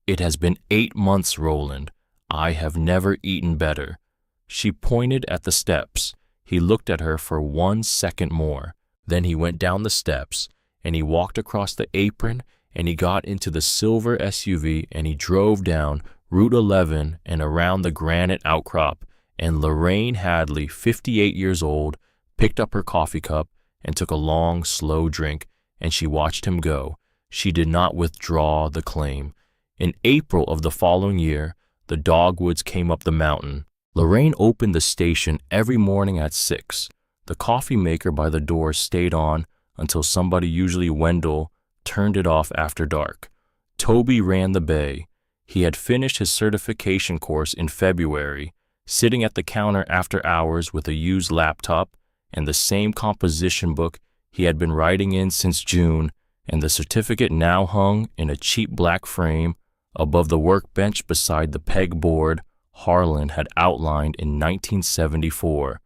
"It has been 8 months, Roland. I have never eaten better." She pointed at the steps. He looked at her for 1 second more. Then he went down the steps, and he walked across the apron, and he got into the silver SUV, and he drove down Route 11 and around the granite outcrop, and Lorraine Hadley, 58 years old, picked up her coffee cup and took a long, slow drink, and she watched him go. She did not withdraw the claim. In April of the following year, the Dogwoods came up the mountain. Lorraine opened the station every morning at 6. The coffee maker by the door stayed on until somebody, usually Wendell, turned it off after dark. Toby ran the bay. He had finished his certification course in February, sitting at the counter after hours with a used laptop and the same composition book he had been writing in since June, and the certificate now hung in a cheap black frame above the workbench beside the pegboard Harlan had outlined in 1974.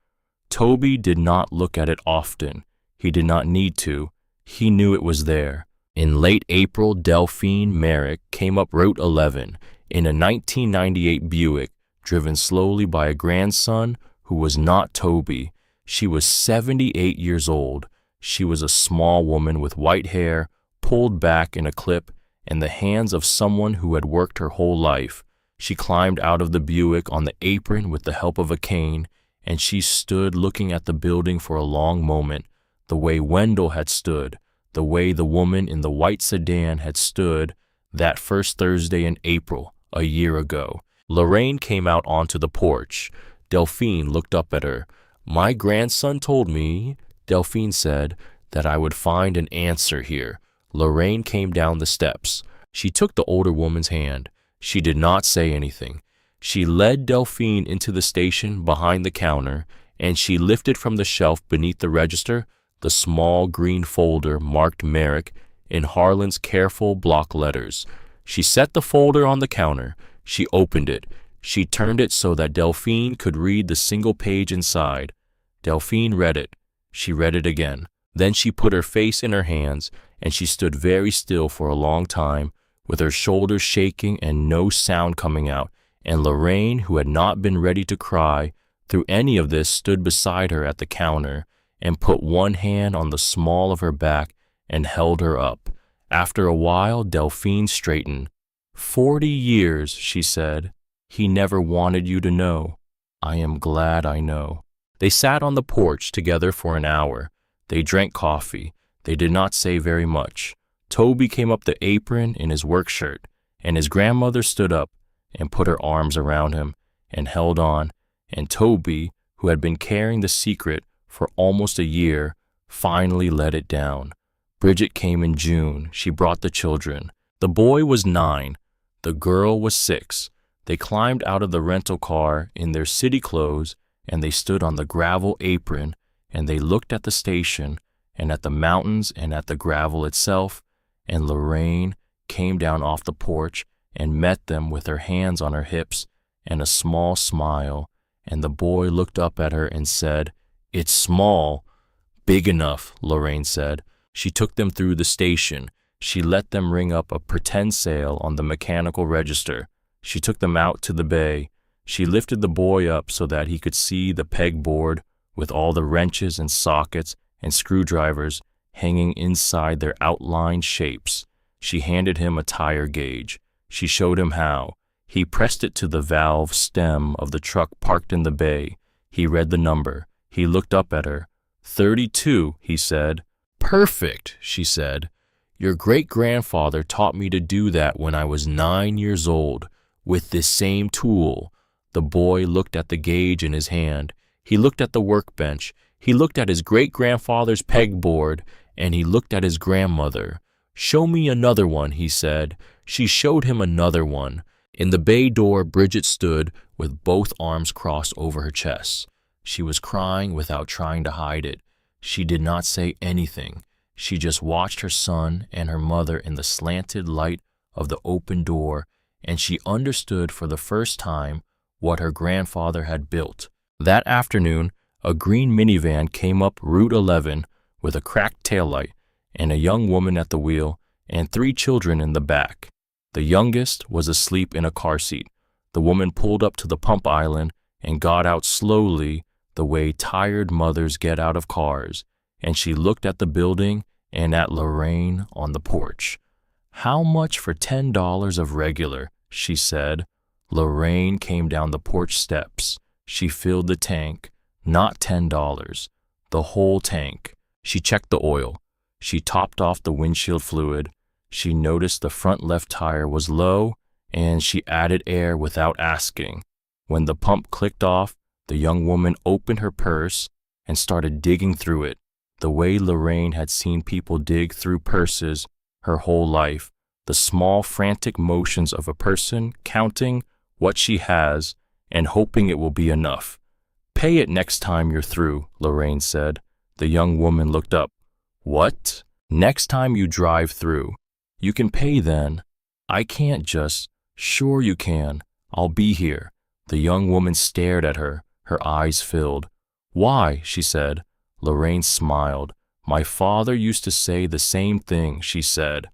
Toby did not look at it often. He did not need to. He knew it was there. In late April, Delphine Merrick came up Route 11 in a 1998 Buick, driven slowly by a grandson who was not Toby. She was 78 years old. She was a small woman with white hair pulled back in a clip and the hands of someone who had worked her whole life. She climbed out of the Buick on the apron with the help of a cane, and she stood looking at the building for a long moment, the way Wendell had stood, the way the woman in the white sedan had stood that first Thursday in April, a year ago. Lorraine came out onto the porch. Delphine looked up at her. "My grandson told me," Delphine said, "that I would find an answer here." Lorraine came down the steps. She took the older woman's hand. She did not say anything. She led Delphine into the station behind the counter, and she lifted from the shelf beneath the register the small green folder marked Merrick in Harlan's careful block letters. She set the folder on the counter. She opened it. She turned it so that Delphine could read the single page inside. Delphine read it. She read it again. Then she put her face in her hands and she stood very still for a long time, with her shoulders shaking and no sound coming out, and Lorraine, who had not been ready to cry through any of this, stood beside her at the counter and put one hand on the small of her back and held her up. After a while, Delphine straightened. 40 years, she said. He never wanted you to know. I am glad I know. They sat on the porch together for an hour. They drank coffee. They did not say very much. Toby came up the apron in his work shirt, and his grandmother stood up and put her arms around him and held on, and Toby, who had been carrying the secret for almost a year, finally let it down. Bridget came in June. She brought the children. The boy was 9. The girl was 6. They climbed out of the rental car in their city clothes, and they stood on the gravel apron, and they looked at the station and at the mountains and at the gravel itself, and Lorraine came down off the porch and met them with her hands on her hips and a small smile, and the boy looked up at her and said, "It's small." "Big enough," Lorraine said. She took them through the station. She let them ring up a pretend sale on the mechanical register. She took them out to the bay. She lifted the boy up so that he could see the pegboard with all the wrenches and sockets and screwdrivers hanging inside their outlined shapes. She handed him a tire gauge. She showed him how. He pressed it to the valve stem of the truck parked in the bay. He read the number. He looked up at her. 32, he said. "Perfect," she said. "Your great-grandfather taught me to do that when I was 9 years old, with this same tool." The boy looked at the gauge in his hand. He looked at the workbench. He looked at his great-grandfather's pegboard, and he looked at his grandmother. "Show me another one," he said. She showed him another one. In the bay door, Bridget stood with both arms crossed over her chest. She was crying without trying to hide it. She did not say anything. She just watched her son and her mother in the slanted light of the open door, and she understood for the first time what her grandfather had built. That afternoon, a green minivan came up Route 11 with a cracked taillight and a young woman at the wheel and 3 children in the back. The youngest was asleep in a car seat. The woman pulled up to the pump island and got out slowly, the way tired mothers get out of cars, and she looked at the building and at Lorraine on the porch. "How much for $10 of regular?" she said. Lorraine came down the porch steps. She filled the tank, not $10, the whole tank. She checked the oil. She topped off the windshield fluid. She noticed the front left tire was low, and she added air without asking. When the pump clicked off, the young woman opened her purse and started digging through it, the way Lorraine had seen people dig through purses her whole life, the small frantic motions of a person counting what she has and hoping it will be enough. "Pay it next time you're through," Lorraine said. The young woman looked up. "What?" "Next time you drive through. You can pay then." "I can't just." "Sure you can. I'll be here." The young woman stared at her, her eyes filled. "Why?" she said. Lorraine smiled. "My father used to say the same thing," she said.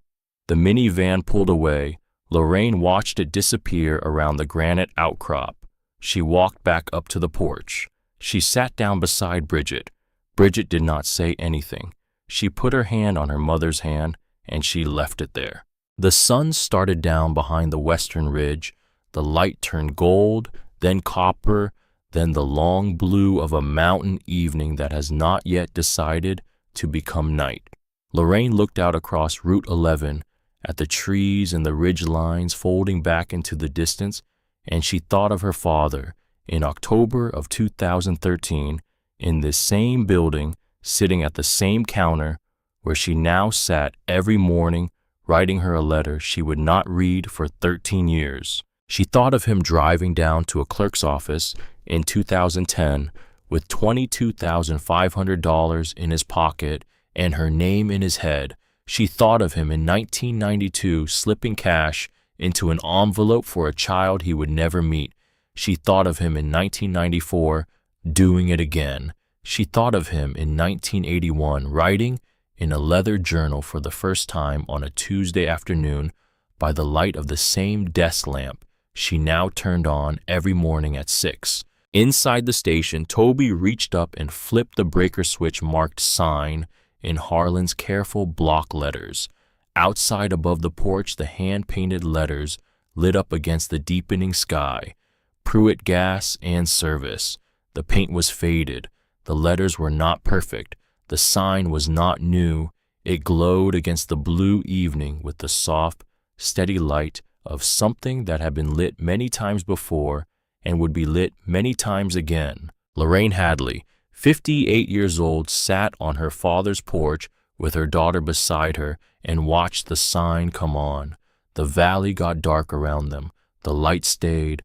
The minivan pulled away. Lorraine watched it disappear around the granite outcrop. She walked back up to the porch. She sat down beside Bridget. Bridget did not say anything. She put her hand on her mother's hand, and she left it there. The sun started down behind the western ridge. The light turned gold, then copper, then the long blue of a mountain evening that has not yet decided to become night. Lorraine looked out across Route 11 at the trees and the ridge lines folding back into the distance, and she thought of her father in October of 2013 in this same building, sitting at the same counter where she now sat every morning writing her a letter she would not read for 13 years. She thought of him driving down to a clerk's office in 2010 with $22,500 in his pocket and her name in his head. She thought of him in 1992 slipping cash into an envelope for a child he would never meet. She thought of him in 1994 doing it again. She thought of him in 1981 writing in a leather journal for the first time on a Tuesday afternoon by the light of the same desk lamp she now turned on every morning at 6. Inside the station, Toby reached up and flipped the breaker switch marked sign in Harlan's careful block letters. Outside above the porch, the hand-painted letters lit up against the deepening sky. Pruitt Gas and Service. The paint was faded. The letters were not perfect. The sign was not new. It glowed against the blue evening with the soft, steady light of something that had been lit many times before and would be lit many times again. Lorraine Hadley, 58 years old, sat on her father's porch with her daughter beside her and watched the sign come on. The valley got dark around them. The light stayed.